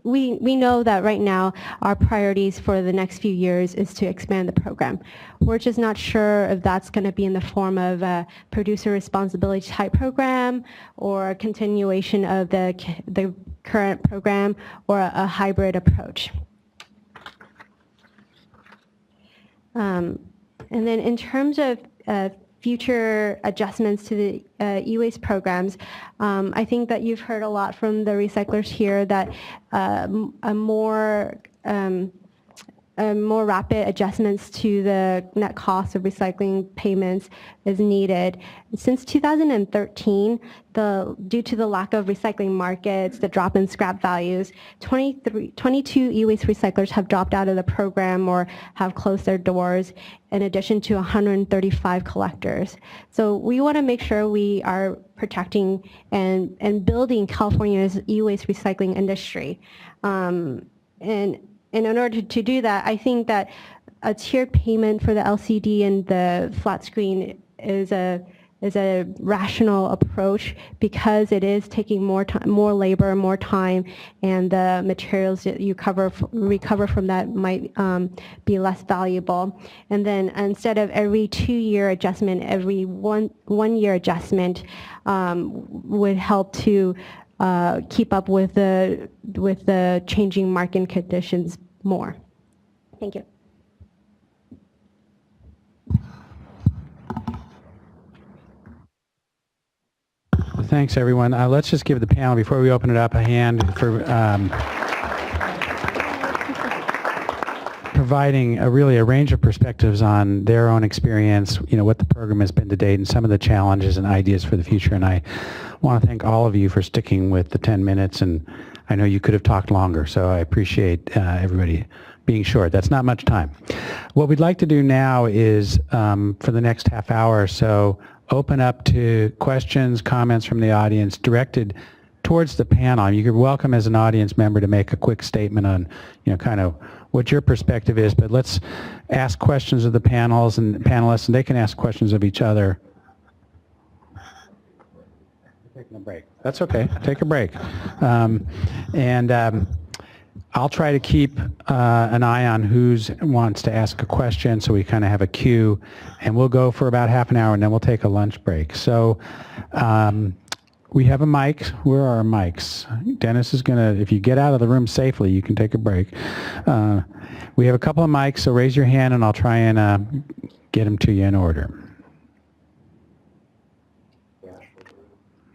we know that right now our priorities for the next few years is to expand the program. We're just not sure if that's going to be in the form of a producer responsibility type program or a continuation of the current program or a hybrid approach. And then in terms of future adjustments to the e-waste programs, I think that you've heard a lot from the recyclers here that a more rapid adjustments to the net cost of recycling payments is needed. Since 2013, due to the lack of recycling markets, the drop in scrap values, 22 e-waste recyclers have dropped out of the program or have closed their doors, in addition to 135 collectors. So we want to make sure we are protecting and building California's e-waste recycling industry. And in order to do that, I think that a tiered payment for the LCD and the flat screen is a rational approach because it is taking more time, more labor, more time, and the materials that you recover from that might be less valuable. And then instead of every 2-year adjustment, every one-year adjustment would help to keep up with the changing market conditions more. Thank you. Thanks, everyone. Let's just give the panel, before we open it up, a hand for providing a range of perspectives on their own experience, what the program has been to date and some of the challenges and ideas for the future. And I want to thank all of you for sticking with the 10 minutes, and I know you could have talked longer, so I appreciate everybody being short. That's not much time. What we'd like to do now is, for the next half hour or so, open up to questions, comments from the audience directed towards the panel. You're welcome as an audience member to make a quick statement on, kind of what your perspective is, but let's ask questions of the panelists, and they can ask questions of each other. Taking a break. That's okay. Take a break. I'll try to keep an eye on who wants to ask a question, so we kind of have a queue, and we'll go for about half an hour, and then we'll take a lunch break. So we have a mic. Where are our mics? Dennis is going to, if you get out of the room safely, you can take a break. We have a couple of mics, so raise your hand, and I'll try and get them to you in order.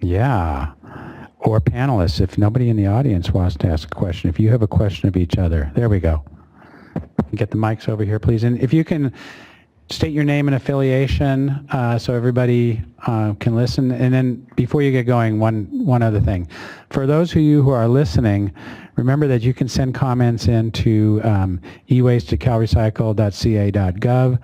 Yeah. Or panelists, if nobody in the audience wants to ask a question. If you have a question of each other. There we go. Get the mics over here, please. And if you can state your name and affiliation so everybody can listen. And then before you get going, one other thing. For those of you who are listening, remember that you can send comments into ewaste@calrecycle.ca.gov.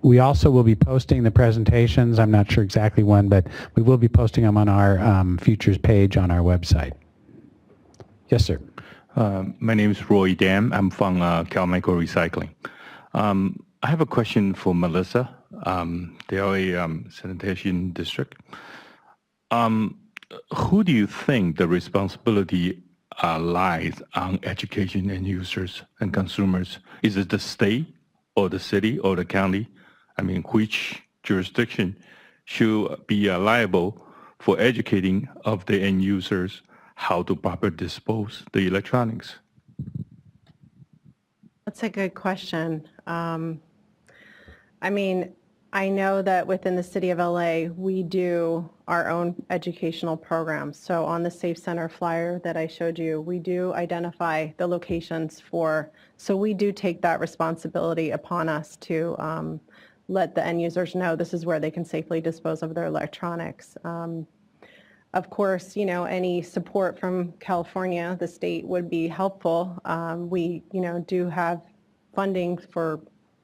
We also will be posting the presentations. I'm not sure exactly when, but we will be posting them on our futures page on our website. Yes, sir. My name is Roy Dam. I'm from CalRecycle-Recycling. I have a question for Melissa, the LA Sanitation District. Who do you think the responsibility lies on education and users and consumers? Is it the state or the city or the county? I mean, which jurisdiction should be liable for educating of the end users how to properly dispose the electronics? That's a good question. I mean, I know that within the city of LA, we do our own educational programs. So on the Safe Center flyer that I showed you, we do identify the locations so we do take that responsibility upon us to let the end users know this is where they can safely dispose of their electronics. Of course, any support from California, the state, would be helpful. We, do have funding for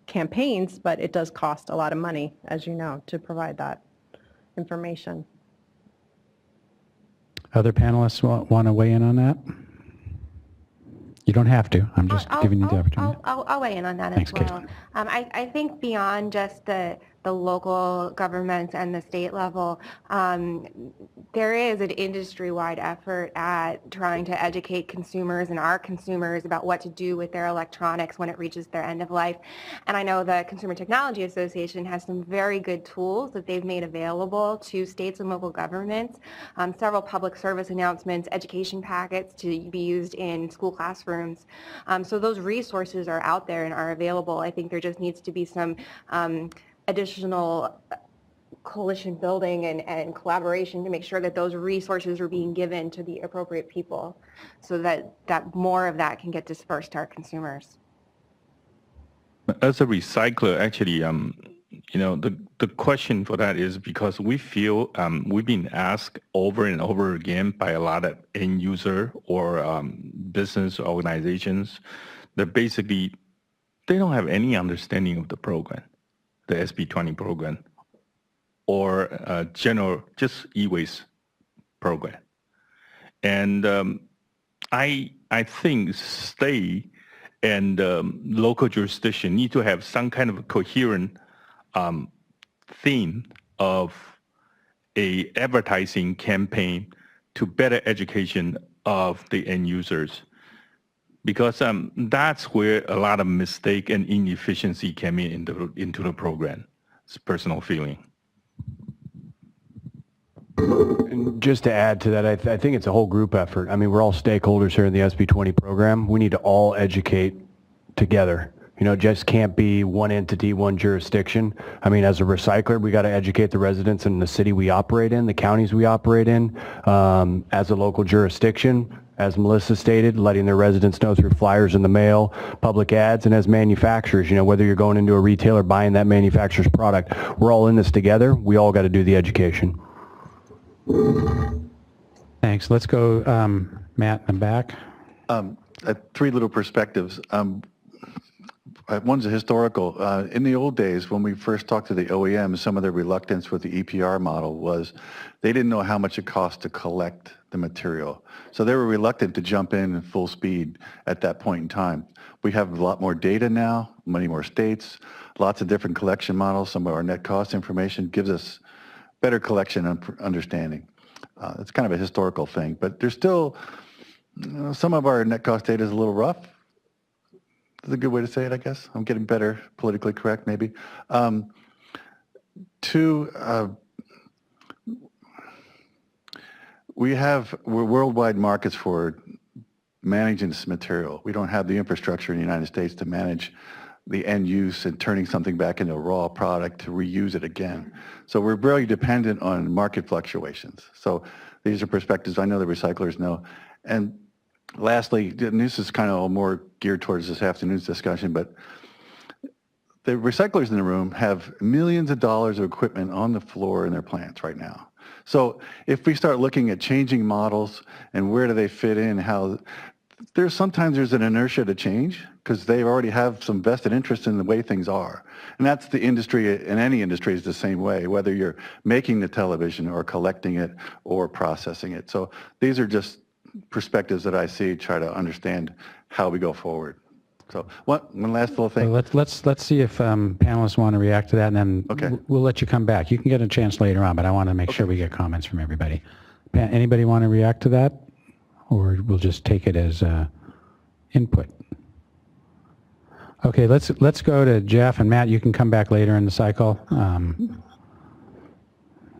campaigns, but it does cost a lot of money, as you know, to provide that information. Other panelists want to weigh in on that? You don't have to. I'm just giving you the opportunity. I'll weigh in on that Thanks, as well. I think beyond just the the local governments and the state level, there is an industry-wide effort at trying to educate consumers and our consumers about what to do with their electronics when it reaches their end of life. And I know the Consumer Technology Association has some very good tools that they've made available to states and local governments, several public service announcements, education packets to be used in school classrooms. So those resources are out there and are available. I think there just needs to be some additional coalition building and collaboration to make sure that those resources are being given to the appropriate people so that more of that can get dispersed to our consumers. As a recycler, actually, the question for that is because we feel we've been asked over and over again by a lot of end user or business organizations that basically they don't have any understanding of the program, the SB20 program, or general just e-waste program. And I think state and local jurisdiction need to have some kind of a coherent theme of a advertising campaign to better education of the end users, because that's where a lot of mistake and inefficiency came into the program. It's a personal feeling. And just to add to that, I think it's a whole group effort. I mean, we're all stakeholders here in the SB20 program. We need to all educate together. It just can't be one entity, one jurisdiction. I mean, as a recycler, we got to educate the residents in the city we operate in, the counties we operate in. As a local jurisdiction, as Melissa stated, letting their residents know through flyers in the mail, public ads, and as manufacturers, whether you're going into a retailer buying that manufacturer's product, we're all in this together. We all got to do the education. Thanks. Let's go, Matt, in the back. Three little perspectives. One's a historical. In the old days, when we first talked to the OEMs, some of their reluctance with the EPR model was they didn't know how much it cost to collect the material. So they were reluctant to jump in full speed at that point in time. We have a lot more data now, many more states, lots of different collection models. Some of our net cost information gives us better collection and understanding. It's kind of a historical thing, but there's still, some of our net cost data is a little rough. That's a good way to say it, I guess. I'm getting better, politically correct, maybe. Two, we're worldwide markets for managing this material. We don't have the infrastructure in the United States to manage the end use and turning something back into a raw product to reuse it again. So we're very dependent on market fluctuations. So these are perspectives I know the recyclers know. And lastly, and this is kind of more geared towards this afternoon's discussion, but the recyclers in the room have millions of dollars of equipment on the floor in their plants right now. So if we start looking at changing models and where do they fit in, how sometimes there's an inertia to change because they already have some vested interest in the way things are. And that's the industry, and any industry is the same way, whether you're making the television or collecting it or processing it. So these are just perspectives that I see, try to understand how we go forward. So one last little thing. So let's see if panelists want to react to that, and then Okay. we'll let you come back. You can get a chance later on, but I want to make sure we get comments from everybody. Anybody want to react to that, or we'll just take it as input? Okay, let's go to Jeff, and Matt, you can come back later in the cycle. Hi,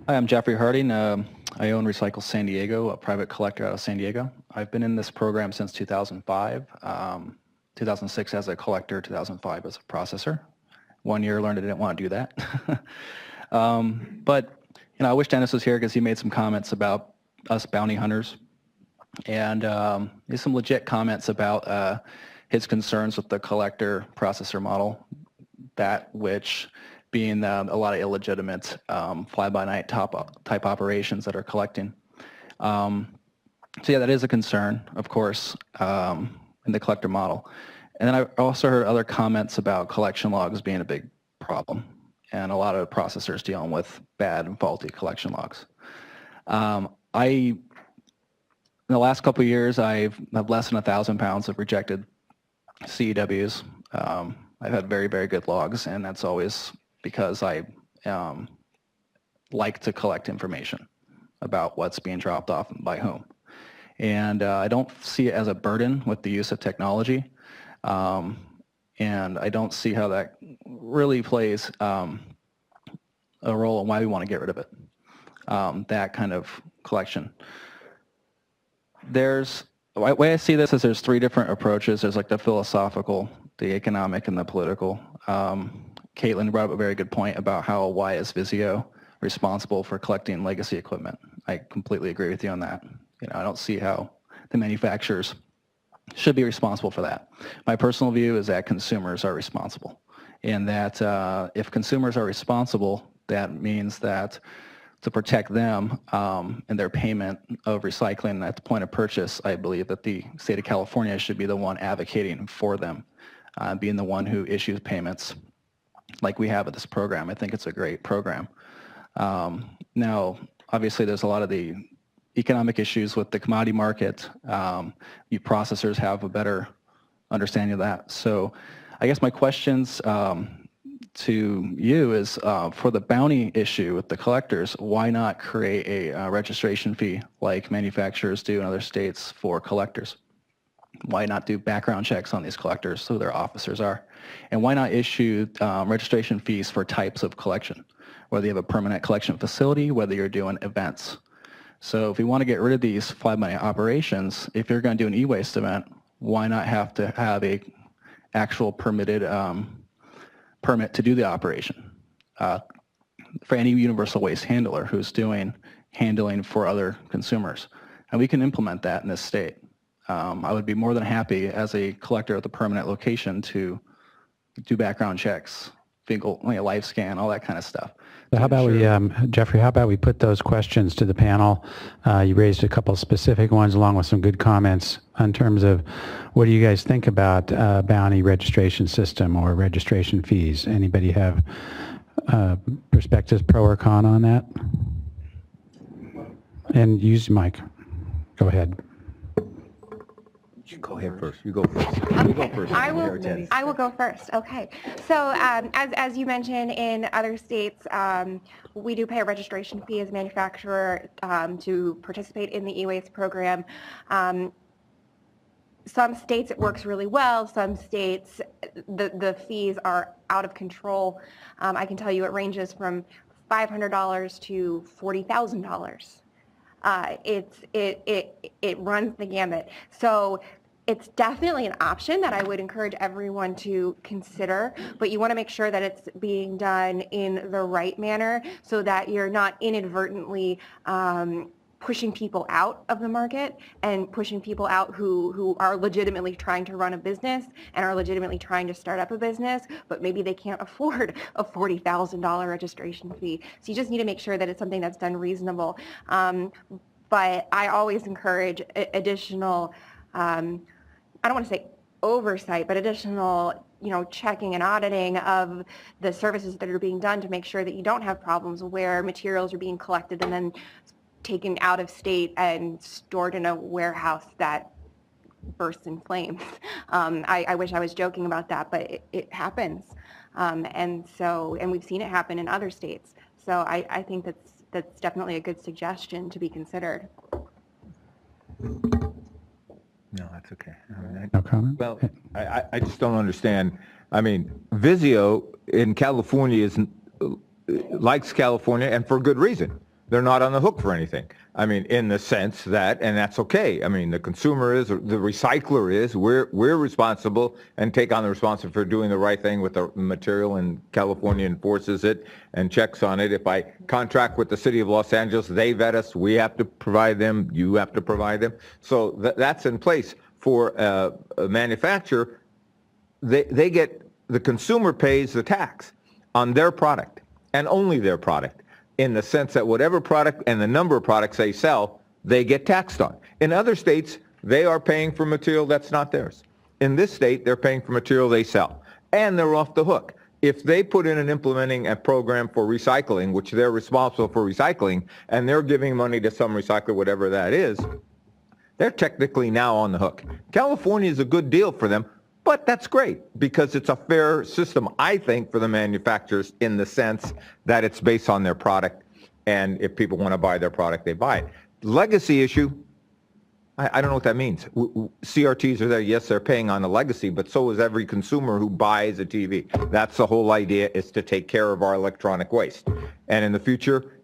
I'm Jeffrey Harding. I own Recycle San Diego, a private collector out of San Diego. I've been in this program since 2005. 2006 as a collector, 2005 as a processor. 1 year learned I didn't want to do that. But I wish Dennis was here because he made some comments about us bounty hunters. And there's some legit comments about his concerns with the collector processor model, that which being a lot of illegitimate fly-by-night type operations that are collecting. So yeah, that is a concern, of course, in the collector model. And then I also heard other comments about collection logs being a big problem and a lot of processors dealing with bad and faulty collection logs. In the last couple of years, I've had less than 1,000 pounds of rejected CEWs. I've had very, very good logs, and that's always because I like to collect information about what's being dropped off and by whom. And I don't see it as a burden with the use of technology. And I don't see how that really plays a role in why we want to get rid of it, that kind of collection. The way I see this is there's three different approaches. There's like the philosophical, the economic, and the political. Caitlin brought up a very good point about why is Vizio responsible for collecting legacy equipment. I completely agree with you on that. I don't see how the manufacturers should be responsible for that. My personal view is that consumers are responsible, and that if consumers are responsible, that means that to protect them and their payment of recycling at the point of purchase, I believe that the state of California should be the one advocating for them, being the one who issues payments like we have at this program. I think it's a great program. Now, obviously, there's a lot of the economic issues with the commodity market. You processors have a better understanding of that. So I guess my questions to you is, for the bounty issue with the collectors, why not create a registration fee like manufacturers do in other states for collectors? Why not do background checks on these collectors so their officers are? And why not issue registration fees for types of collection, whether you have a permanent collection facility, whether you're doing events? So if we want to get rid of these fly money operations, if you're going to do an e-waste event, why not have to have a actual permitted permit to do the operation for any universal waste handler who's doing handling for other consumers? And we can implement that in this state. I would be more than happy as a collector at the permanent location to do background checks, life scan, all that kind of stuff. So how about we, Jeffrey, how about we put those questions to the panel? You raised a couple specific ones along with some good comments in terms of what do you guys think about bounty registration system or registration fees? Anybody have perspectives pro or con on that? And use the mic. Go ahead. You go ahead first. You go first. You go first. I will go first. Okay. So as you mentioned, in other states, we do pay a registration fee as a manufacturer to participate in the e-waste program. Some states it works really well. Some states the fees are out of control. I can tell you it ranges from $500 to $40,000. It runs the gamut. So it's definitely an option that I would encourage everyone to consider, but you want to make sure that it's being done in the right manner so that you're not inadvertently pushing people out of the market and pushing people out who are legitimately trying to run a business and are legitimately trying to start up a business, but maybe they can't afford a $40,000 registration fee. So you just need to make sure that it's something that's done reasonable. But I always encourage additional, I don't want to say oversight, but additional, checking and auditing of the services that are being done to make sure that you don't have problems where materials are being collected and then taken out of state and stored in a warehouse that bursts in flames. I wish I was joking about that, but it happens. And we've seen it happen in other states. So I think that's definitely a good suggestion to be considered. No, that's okay. No comment? Well, I just don't understand. I mean, Vizio in California likes California, and for good reason. They're not on the hook for anything. I mean, in the sense that, and that's okay. I mean, the consumer is, or the recycler is, we're responsible and take on the responsibility for doing the right thing with the material, and California enforces it and checks on it. If I contract with the city of Los Angeles, they vet us, we have to provide them, you have to provide them. So that's in place. For a manufacturer, they get, the consumer pays the tax on their product and only their product, in the sense that whatever product and the number of products they sell, they get taxed on. In other states, they are paying for material that's not theirs. In this state, they're paying for material they sell, and they're off the hook. If they put in and implementing a program for recycling, which they're responsible for recycling, and they're giving money to some recycler, whatever that is, they're technically now on the hook. California is a good deal for them, But that's great because it's a fair system, I think, for the manufacturers in the sense that it's based on their product, and if people want to buy their product, they buy it. Legacy issue, I don't know what that means. CRTs are there, yes, they're paying on the legacy, but so is every consumer who buys a TV. That's the whole idea, is to take care of our electronic waste. And in the future,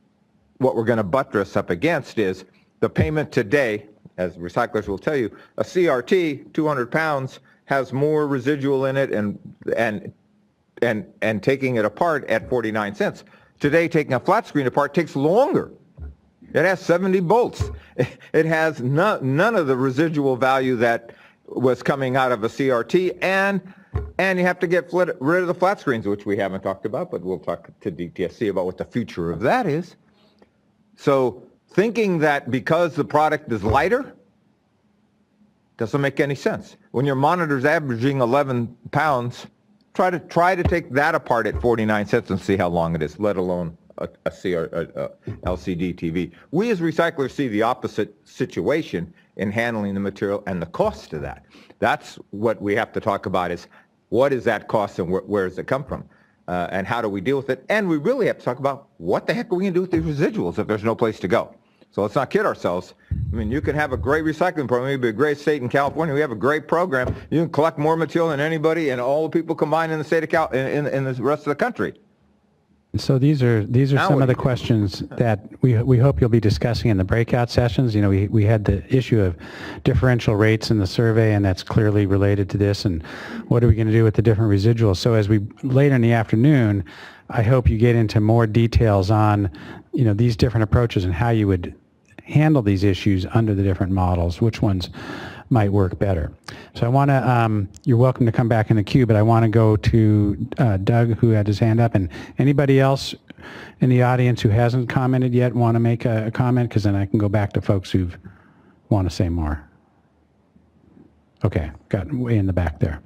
what we're going to buttress up against is the payment today, as recyclers will tell you, a CRT, 200 pounds, has more residual in it and taking it apart at 49 cents. Today, taking a flat screen apart takes longer. It has 70 bolts. It has none of the residual value that was coming out of a CRT, and you have to get rid of the flat screens, which we haven't talked about, but we'll talk to DTSC about what the future of that is. So thinking that because the product is lighter doesn't make any sense. When your monitor's averaging 11 pounds, try to take that apart at 49 cents and see how long it is, let alone a LCD TV. We as recyclers see the opposite situation in handling the material and the cost of that. That's what we have to talk about, is what is that cost and where does it come from? And how do we deal with it? And we really have to talk about what the heck are we going to do with these residuals if there's no place to go. So let's not kid ourselves. I mean, you can have a great recycling program. You'd be a great state in California. We have a great program. You can collect more material than anybody and all the people combined in the state of in the rest of the country. So these are some of the questions that we hope you'll be discussing in the breakout sessions. You know, we had the issue of differential rates in the survey, and that's clearly related to this. And what are we going to do with the different residuals? So as we later in the afternoon, I hope you get into more details on, you know, these different approaches and how you would handle these issues under the different models, which ones might work better. So I want to, you're welcome to come back in the queue, but I want to go to Doug, who had his hand up, and anybody else in the audience who hasn't commented yet want to make a comment, because then I can go back to folks who want to say more. Okay, got way in the back there.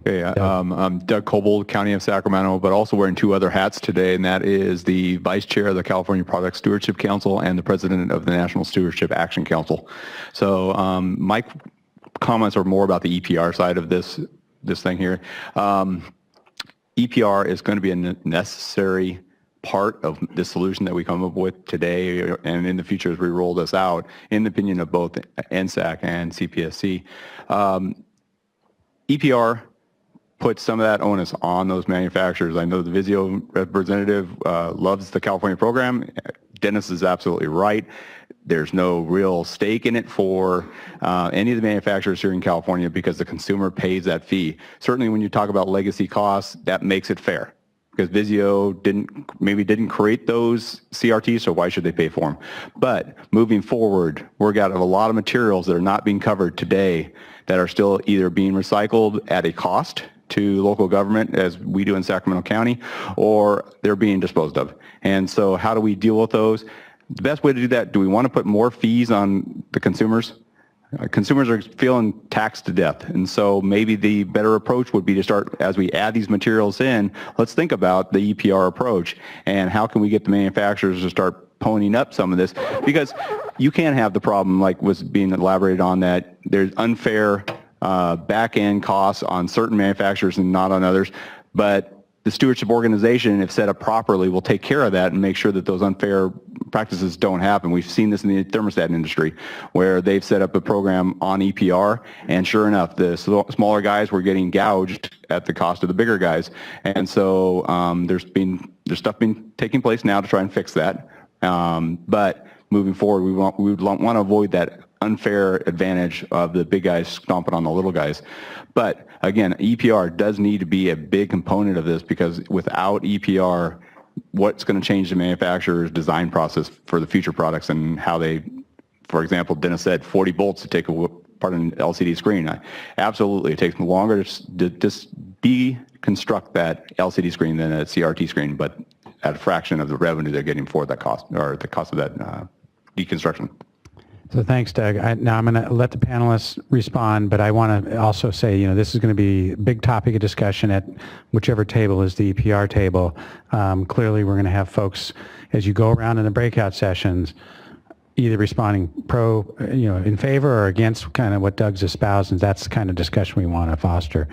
Hey, I'm Doug Cobold, County of Sacramento, but also wearing two other hats today, and that is the Vice Chair of the California Product Stewardship Council and the President of the National Stewardship Action Council. So my comments are more about the EPR side of this thing here. EPR is going to be a necessary part of the solution that we come up with today and in the future as we roll this out, in the opinion of both NSAC and CPSC. EPR put some of that onus on those manufacturers. I know the Vizio representative loves the California program. Dennis is absolutely right. There's no real stake in it for any of the manufacturers here in California because the consumer pays that fee. Certainly when you talk about legacy costs, that makes it fair, because Vizio didn't create those CRTs, so why should they pay for them? But moving forward, we've got a lot of materials that are not being covered today that are still either being recycled at a cost to local government, as we do in Sacramento County, or they're being disposed of. And so how do we deal with those? The best way to do that, do we want to put more fees on the consumers? Consumers are feeling taxed to death, and so maybe the better approach would be to start, as we add these materials in, let's think about the EPR approach and how can we get the manufacturers to start ponying up some of this, because you can't have the problem like was being elaborated on, that there's unfair back-end costs on certain manufacturers and not on others, but the stewardship organization, if set up properly, will take care of that and make sure that those unfair practices don't happen. We've seen this in the thermostat industry where they've set up a program on EPR, and sure enough, the smaller guys were getting gouged at the cost of the bigger guys. And so there's stuff being taking place now to try and fix that. But moving forward, we would want to avoid that unfair advantage of the big guys stomping on the little guys. But again, EPR does need to be a big component of this, because without EPR, what's going to change the manufacturer's design process for the future products and how they, for example, Dennis said 40 bolts to take apart an LCD screen. Absolutely, it takes longer to just deconstruct that LCD screen than a CRT screen, but at a fraction of the revenue they're getting for that cost, or the cost of that deconstruction. So thanks, Doug. Now I'm going to let the panelists respond, but I want to also say, this is going to be a big topic of discussion at whichever table is the EPR table. Clearly, we're going to have folks, as you go around in the breakout sessions, either responding in favor or against kind of what Doug's espoused, and that's the kind of discussion we want to foster.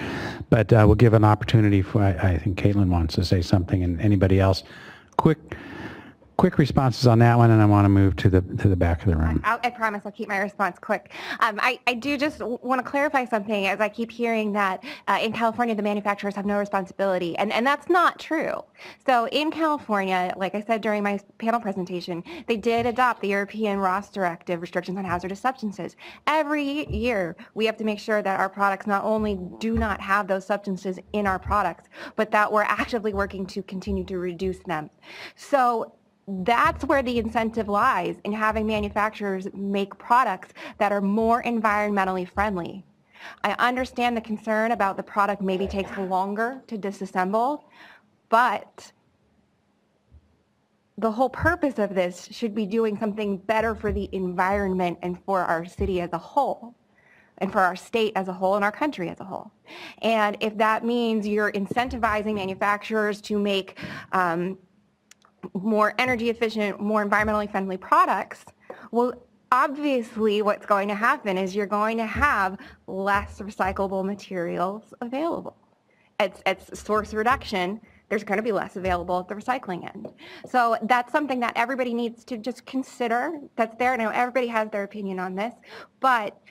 But we'll give an opportunity for, I think Caitlin wants to say something, and anybody else. Quick responses on that one, and I want to move to the back of the room. I promise I'll keep my response quick. I do just want to clarify something, as I keep hearing that in California the manufacturers have no responsibility, and that's not true. So in California, like I said during my panel presentation, they did adopt the European ROS Directive, restrictions on hazardous substances. Every year we have to make sure that our products not only do not have those substances in our products, but that we're actively working to continue to reduce them. So that's where the incentive lies, in having manufacturers make products that are more environmentally friendly. I understand the concern about the product maybe takes longer to disassemble, but the whole purpose of this should be doing something better for the environment and for our city as a whole, and for our state as a whole and our country as a whole. And if that means you're incentivizing manufacturers to make more energy efficient, more environmentally friendly products, well, obviously what's going to happen is you're going to have less recyclable materials available. It's source reduction, there's going to be less available at the recycling end. So that's something that everybody needs to just consider. That's there. I know everybody has their opinion on this, but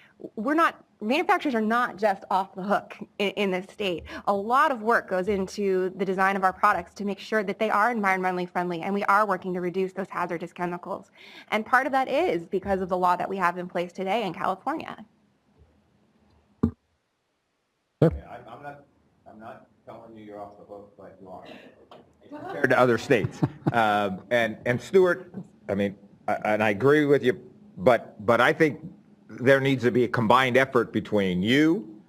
manufacturers are not just off the hook in this state. A lot of work goes into the design of our products to make sure that they are environmentally friendly, and we are working to reduce those hazardous chemicals. And part of that is because of the law that we have in place today in California. I'm not telling you you're off the hook, but you are compared to other states. And Stuart, I mean, and I agree with you, but I think there needs to be a combined effort between you,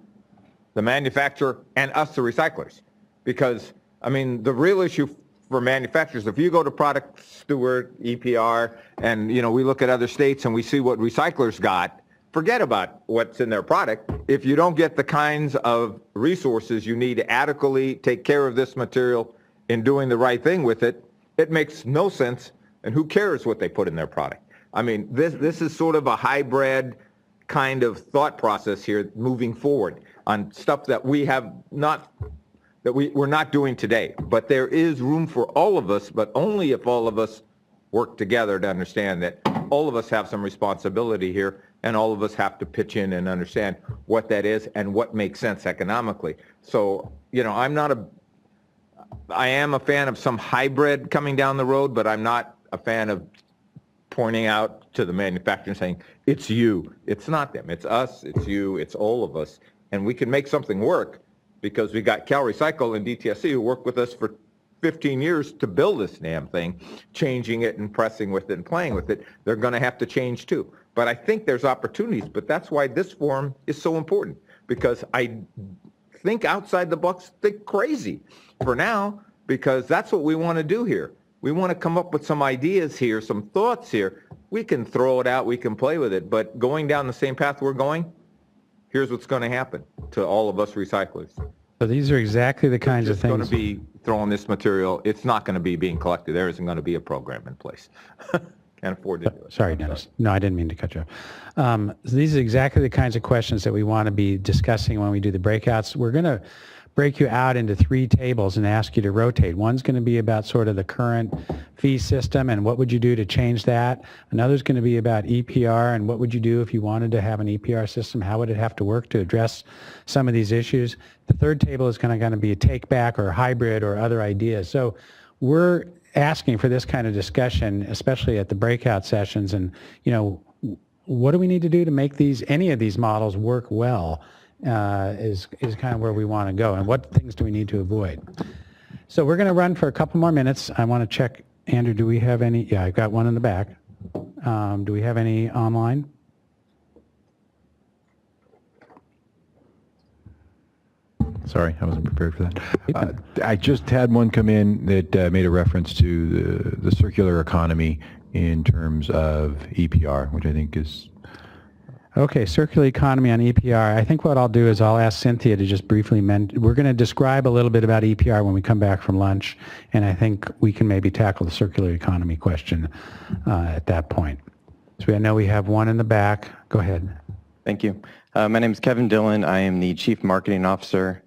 the manufacturer, and us, the recyclers. Because, I mean, the real issue for manufacturers, if you go to Product Steward, EPR, and, we look at other states and we see what recyclers got, forget about what's in their product. If you don't get the kinds of resources you need to adequately take care of this material in doing the right thing with it, it makes no sense, and who cares what they put in their product? I mean, this is sort of a hybrid kind of thought process here moving forward on stuff that we're not doing today. But there is room for all of us, but only if all of us work together to understand that all of us have some responsibility here, and all of us have to pitch in and understand what that is and what makes sense economically. So, I am a fan of some hybrid coming down the road, but I'm not a fan of pointing out to the manufacturer and saying, it's you. It's not them. It's us. It's you. It's all of us. And we can make something work because we got CalRecycle and DTSC who worked with us for 15 years to build this damn thing, changing it and pressing with it and playing with it. They're going to have to change too. But I think there's opportunities. But that's why this forum is so important, because I think outside the box, think crazy for now, because that's what we want to do here. We want to come up with some ideas here, some thoughts here. We can throw it out, we can play with it, but going down the same path we're going, here's what's going to happen to all of us recyclers. So these are exactly the kinds of things. It's going to be throwing this material. It's not going to be being collected. There isn't going to be a program in place. Can't afford to do it. Sorry, Dennis. No, I didn't mean to cut you off. So these are exactly the kinds of questions that we want to be discussing when we do the breakouts. We're going to break you out into 3 tables and ask you to rotate. One's going to be about sort of the current fee system and what would you do to change that. Another's going to be about EPR and what would you do if you wanted to have an EPR system. How would it have to work to address some of these issues? The third table is going to be a take back or hybrid or other ideas. So we're asking for this kind of discussion, especially at the breakout sessions. And, what do we need to do to make any of these models work well? Is kind of where we want to go, and what things do we need to avoid. So we're going to run for a couple more minutes. I want to check, Andrew, do we have any? Yeah, I've got one in the back. Do we have any online? Sorry, I wasn't prepared for that. I just had one come in that made a reference to the circular economy in terms of EPR, which I think is... Okay, circular economy on EPR. I think what I'll do is I'll ask Cynthia to just briefly we're going to describe a little bit about EPR when we come back from lunch, and I think we can maybe tackle the circular economy question at that point. So I know we have one in the back. Go ahead. Thank you. My name is Kevin Dillon. I am the Chief Marketing Officer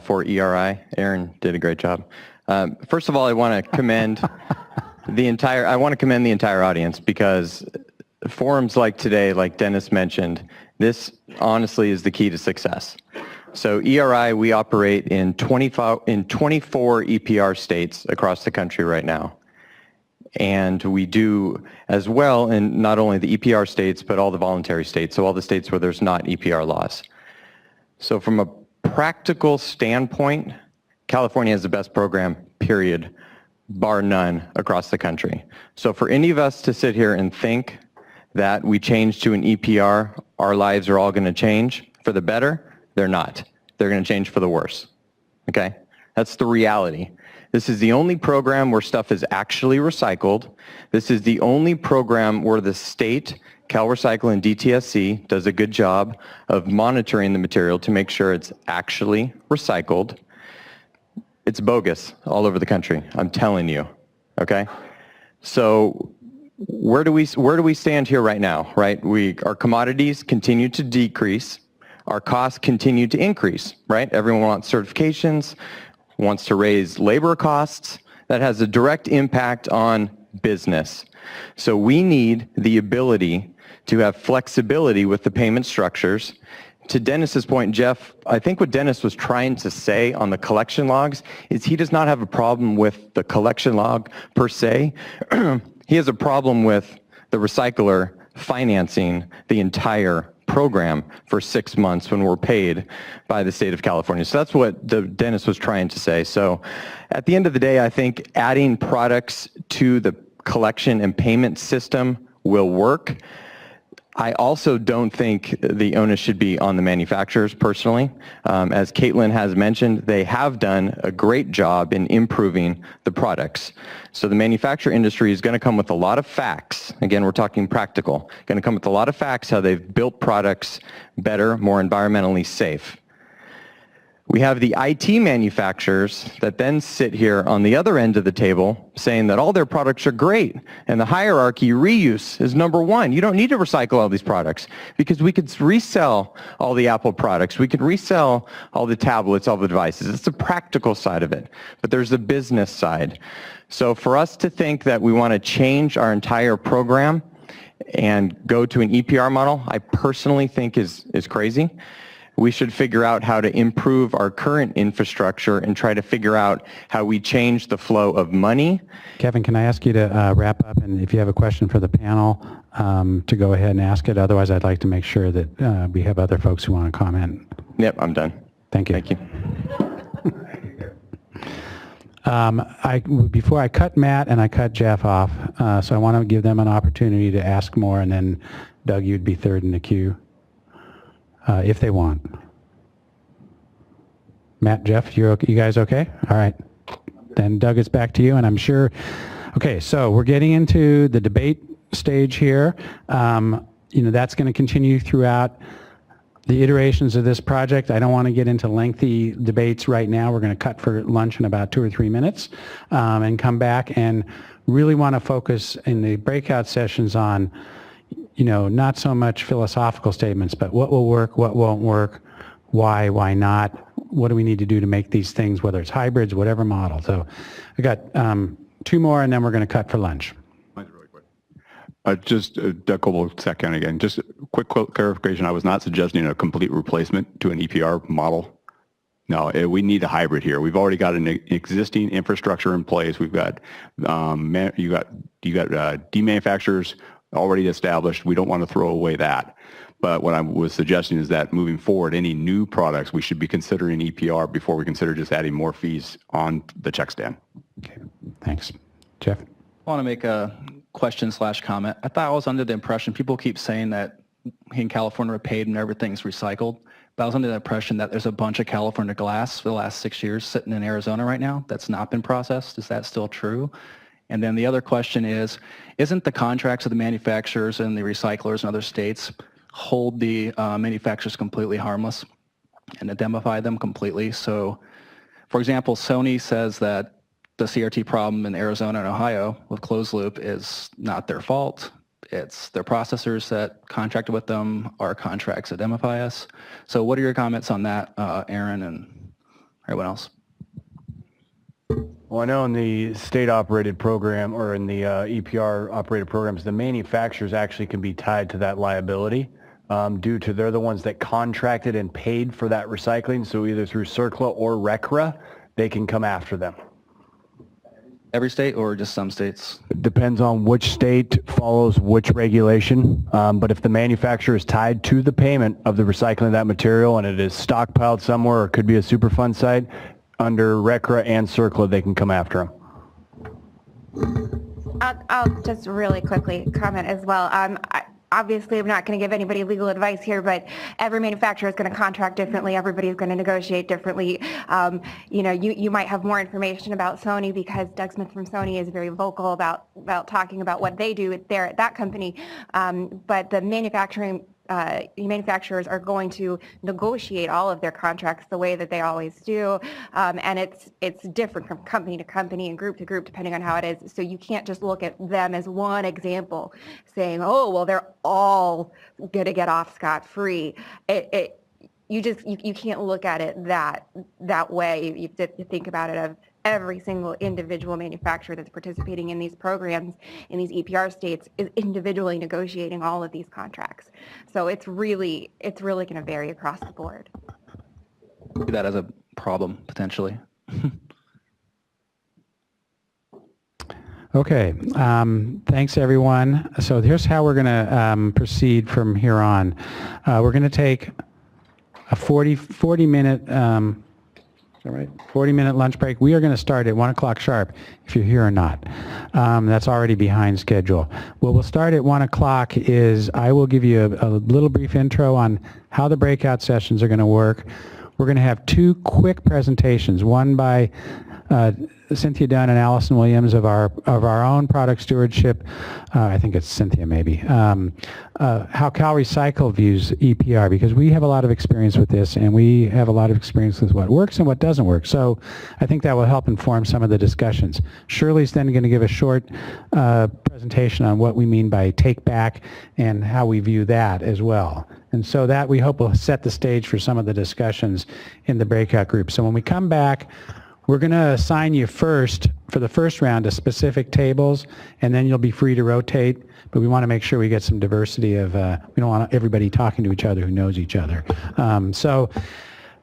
for ERI. Aaron did a great job. First of all, I want to commend the entire audience, because forums like today, like Dennis mentioned, this honestly is the key to success. So ERI, we operate in 24 EPR states across the country right now. And we do as well in not only the EPR states, but all the voluntary states, so all the states where there's not EPR laws. So from a practical standpoint, California has the best program, period, bar none, across the country. So for any of us to sit here and think that we change to an EPR, our lives are all going to change for the better, they're not. They're going to change for the worse. Okay? That's the reality. This is the only program where stuff is actually recycled. This is the only program where the state, CalRecycle and DTSC, does a good job of monitoring the material to make sure it's actually recycled. It's bogus all over the country, I'm telling you, okay? So where do we stand here right now, right? Our commodities continue to decrease. Our costs continue to increase, right? Everyone wants certifications, wants to raise labor costs. That has a direct impact on business. So we need the ability to have flexibility with the payment structures. To Dennis's point, Jeff, I think what Dennis was trying to say on the collection logs is he does not have a problem with the collection log per se. He has a problem with the recycler financing the entire program for 6 months when we're paid by the state of California. So that's what Dennis was trying to say. So at the end of the day, I think adding products to the collection and payment system will work. I also don't think the onus should be on the manufacturers personally. As Caitlin has mentioned, they have done a great job in improving the products. So the manufacturer industry is going to come with a lot of facts. Again, we're talking practical. Going to come with a lot of facts how they've built products better, more environmentally safe. We have the IT manufacturers that then sit here on the other end of the table saying that all their products are great and the hierarchy reuse is number one. You don't need to recycle all these products because we could resell all the Apple products. We could resell all the tablets, all the devices. It's the practical side of it, but there's the business side. So for us to think that we want to change our entire program and go to an EPR model, I personally think is crazy. We should figure out how to improve our current infrastructure and try to figure out how we change the flow of money. Kevin, can I ask you to wrap up, and if you have a question for the panel, to go ahead and ask it. Otherwise, I'd like to make sure that we have other folks who want to comment. Yep, I'm done. Thank you. Thank you. Before I cut Matt and I cut Jeff off, so I want to give them an opportunity to ask more, and then Doug, you'd be third in the queue. If they want. Matt, Jeff, you guys okay? All right. Then Doug, it's back to you, and I'm sure. Okay, so we're getting into the debate stage here. That's going to continue throughout the iterations of this project. I don't want to get into lengthy debates right now. We're going to cut for lunch in about 2 or 3 minutes and come back and really want to focus in the breakout sessions on not so much philosophical statements, but what will work, what won't work, why not, what do we need to do to make these things, whether it's hybrids, whatever model. So I got 2 more, and then we're going to cut for lunch. Mine's really quick. Just Doug Coble, Sac County again. Just a quick clarification. I was not suggesting a complete replacement to an EPR model. No, we need a hybrid here. We've already got an existing infrastructure in place. We've got you got demanufacturers already established. We don't want to throw away that. But what I was suggesting is that moving forward, any new products, we should be considering EPR before we consider just adding more fees on the check stand. Okay, thanks. Jeff? I want to make a question/comment. I thought I was under the impression, people keep saying that in California we're paid and everything's recycled, but I was under the impression that there's a bunch of California glass for the last 6 years sitting in Arizona right now that's not been processed. Is that still true? And then the other question is, isn't the contracts of the manufacturers and the recyclers in other states hold the manufacturers completely harmless and indemnify them completely? So, for example, Sony says that the CRT problem in Arizona and Ohio with closed loop is not their fault. It's their processors that contracted with them. Our contracts indemnify us. So what are your comments on that, Aaron and everyone else? Well, I know in the state-operated program or in the EPR-operated programs, the manufacturers actually can be tied to that liability due to they're the ones that contracted and paid for that recycling. So either through CERCLA or RCRA, they can come after them. Every state or just some states? It depends on which state follows which regulation. But if the manufacturer is tied to the payment of the recycling of that material and it is stockpiled somewhere or it could be a Superfund site, under RCRA and CERCLA, they can come after them. I'll just really quickly comment as well. Obviously, I'm not going to give anybody legal advice here, but every manufacturer is going to contract differently. Everybody's going to negotiate differently. You might have more information about Sony because Doug Smith from Sony is very vocal about talking about what they do there at that company. But the manufacturers are going to negotiate all of their contracts the way that they always do, and it's different from company to company and group to group depending on how it is. So you can't just look at them as one example, saying, "Oh, well, they're all going to get off scot-free." You can't look at it that way. You have to think about it of every single individual manufacturer that's participating in these programs in these EPR states is individually negotiating all of these contracts. So it's really going to vary across the board. See that as a problem potentially. Okay, thanks everyone. So here's how we're going to proceed from here on. We're going to take a 40-minute, is that right? 40-minute lunch break. We are going to start at 1 o'clock sharp, if you're here or not. That's already behind schedule. What we'll start at 1 o'clock is I will give you a little brief intro on how the breakout sessions are going to work. We're going to have 2 quick presentations, one by Cynthia Dunn and Allison Williams of our own product stewardship. I think it's Cynthia maybe. How CalRecycle views EPR, because we have a lot of experience with this and we have a lot of experience with what works and what doesn't work. So I think that will help inform some of the discussions. Shirley's then going to give a short presentation on what we mean by take back and how we view that as well. And so that we hope will set the stage for some of the discussions in the breakout group. So when we come back, we're going to assign you first, for the first round, to specific tables, and then you'll be free to rotate. But we want to make sure we get some diversity of, we don't want everybody talking to each other who knows each other. So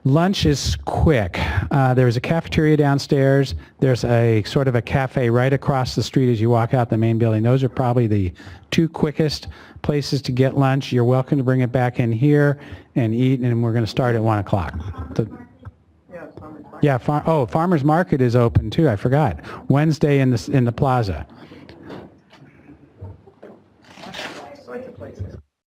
lunch is quick. There's a cafeteria downstairs. There's a sort of a cafe right across the street as you walk out the main building. Those are probably the 2 quickest places to get lunch. You're welcome to bring it back in here and eat, and we're going to start at 1 o'clock. Yeah, Farmers Market is open too. I forgot. Wednesday in the plaza.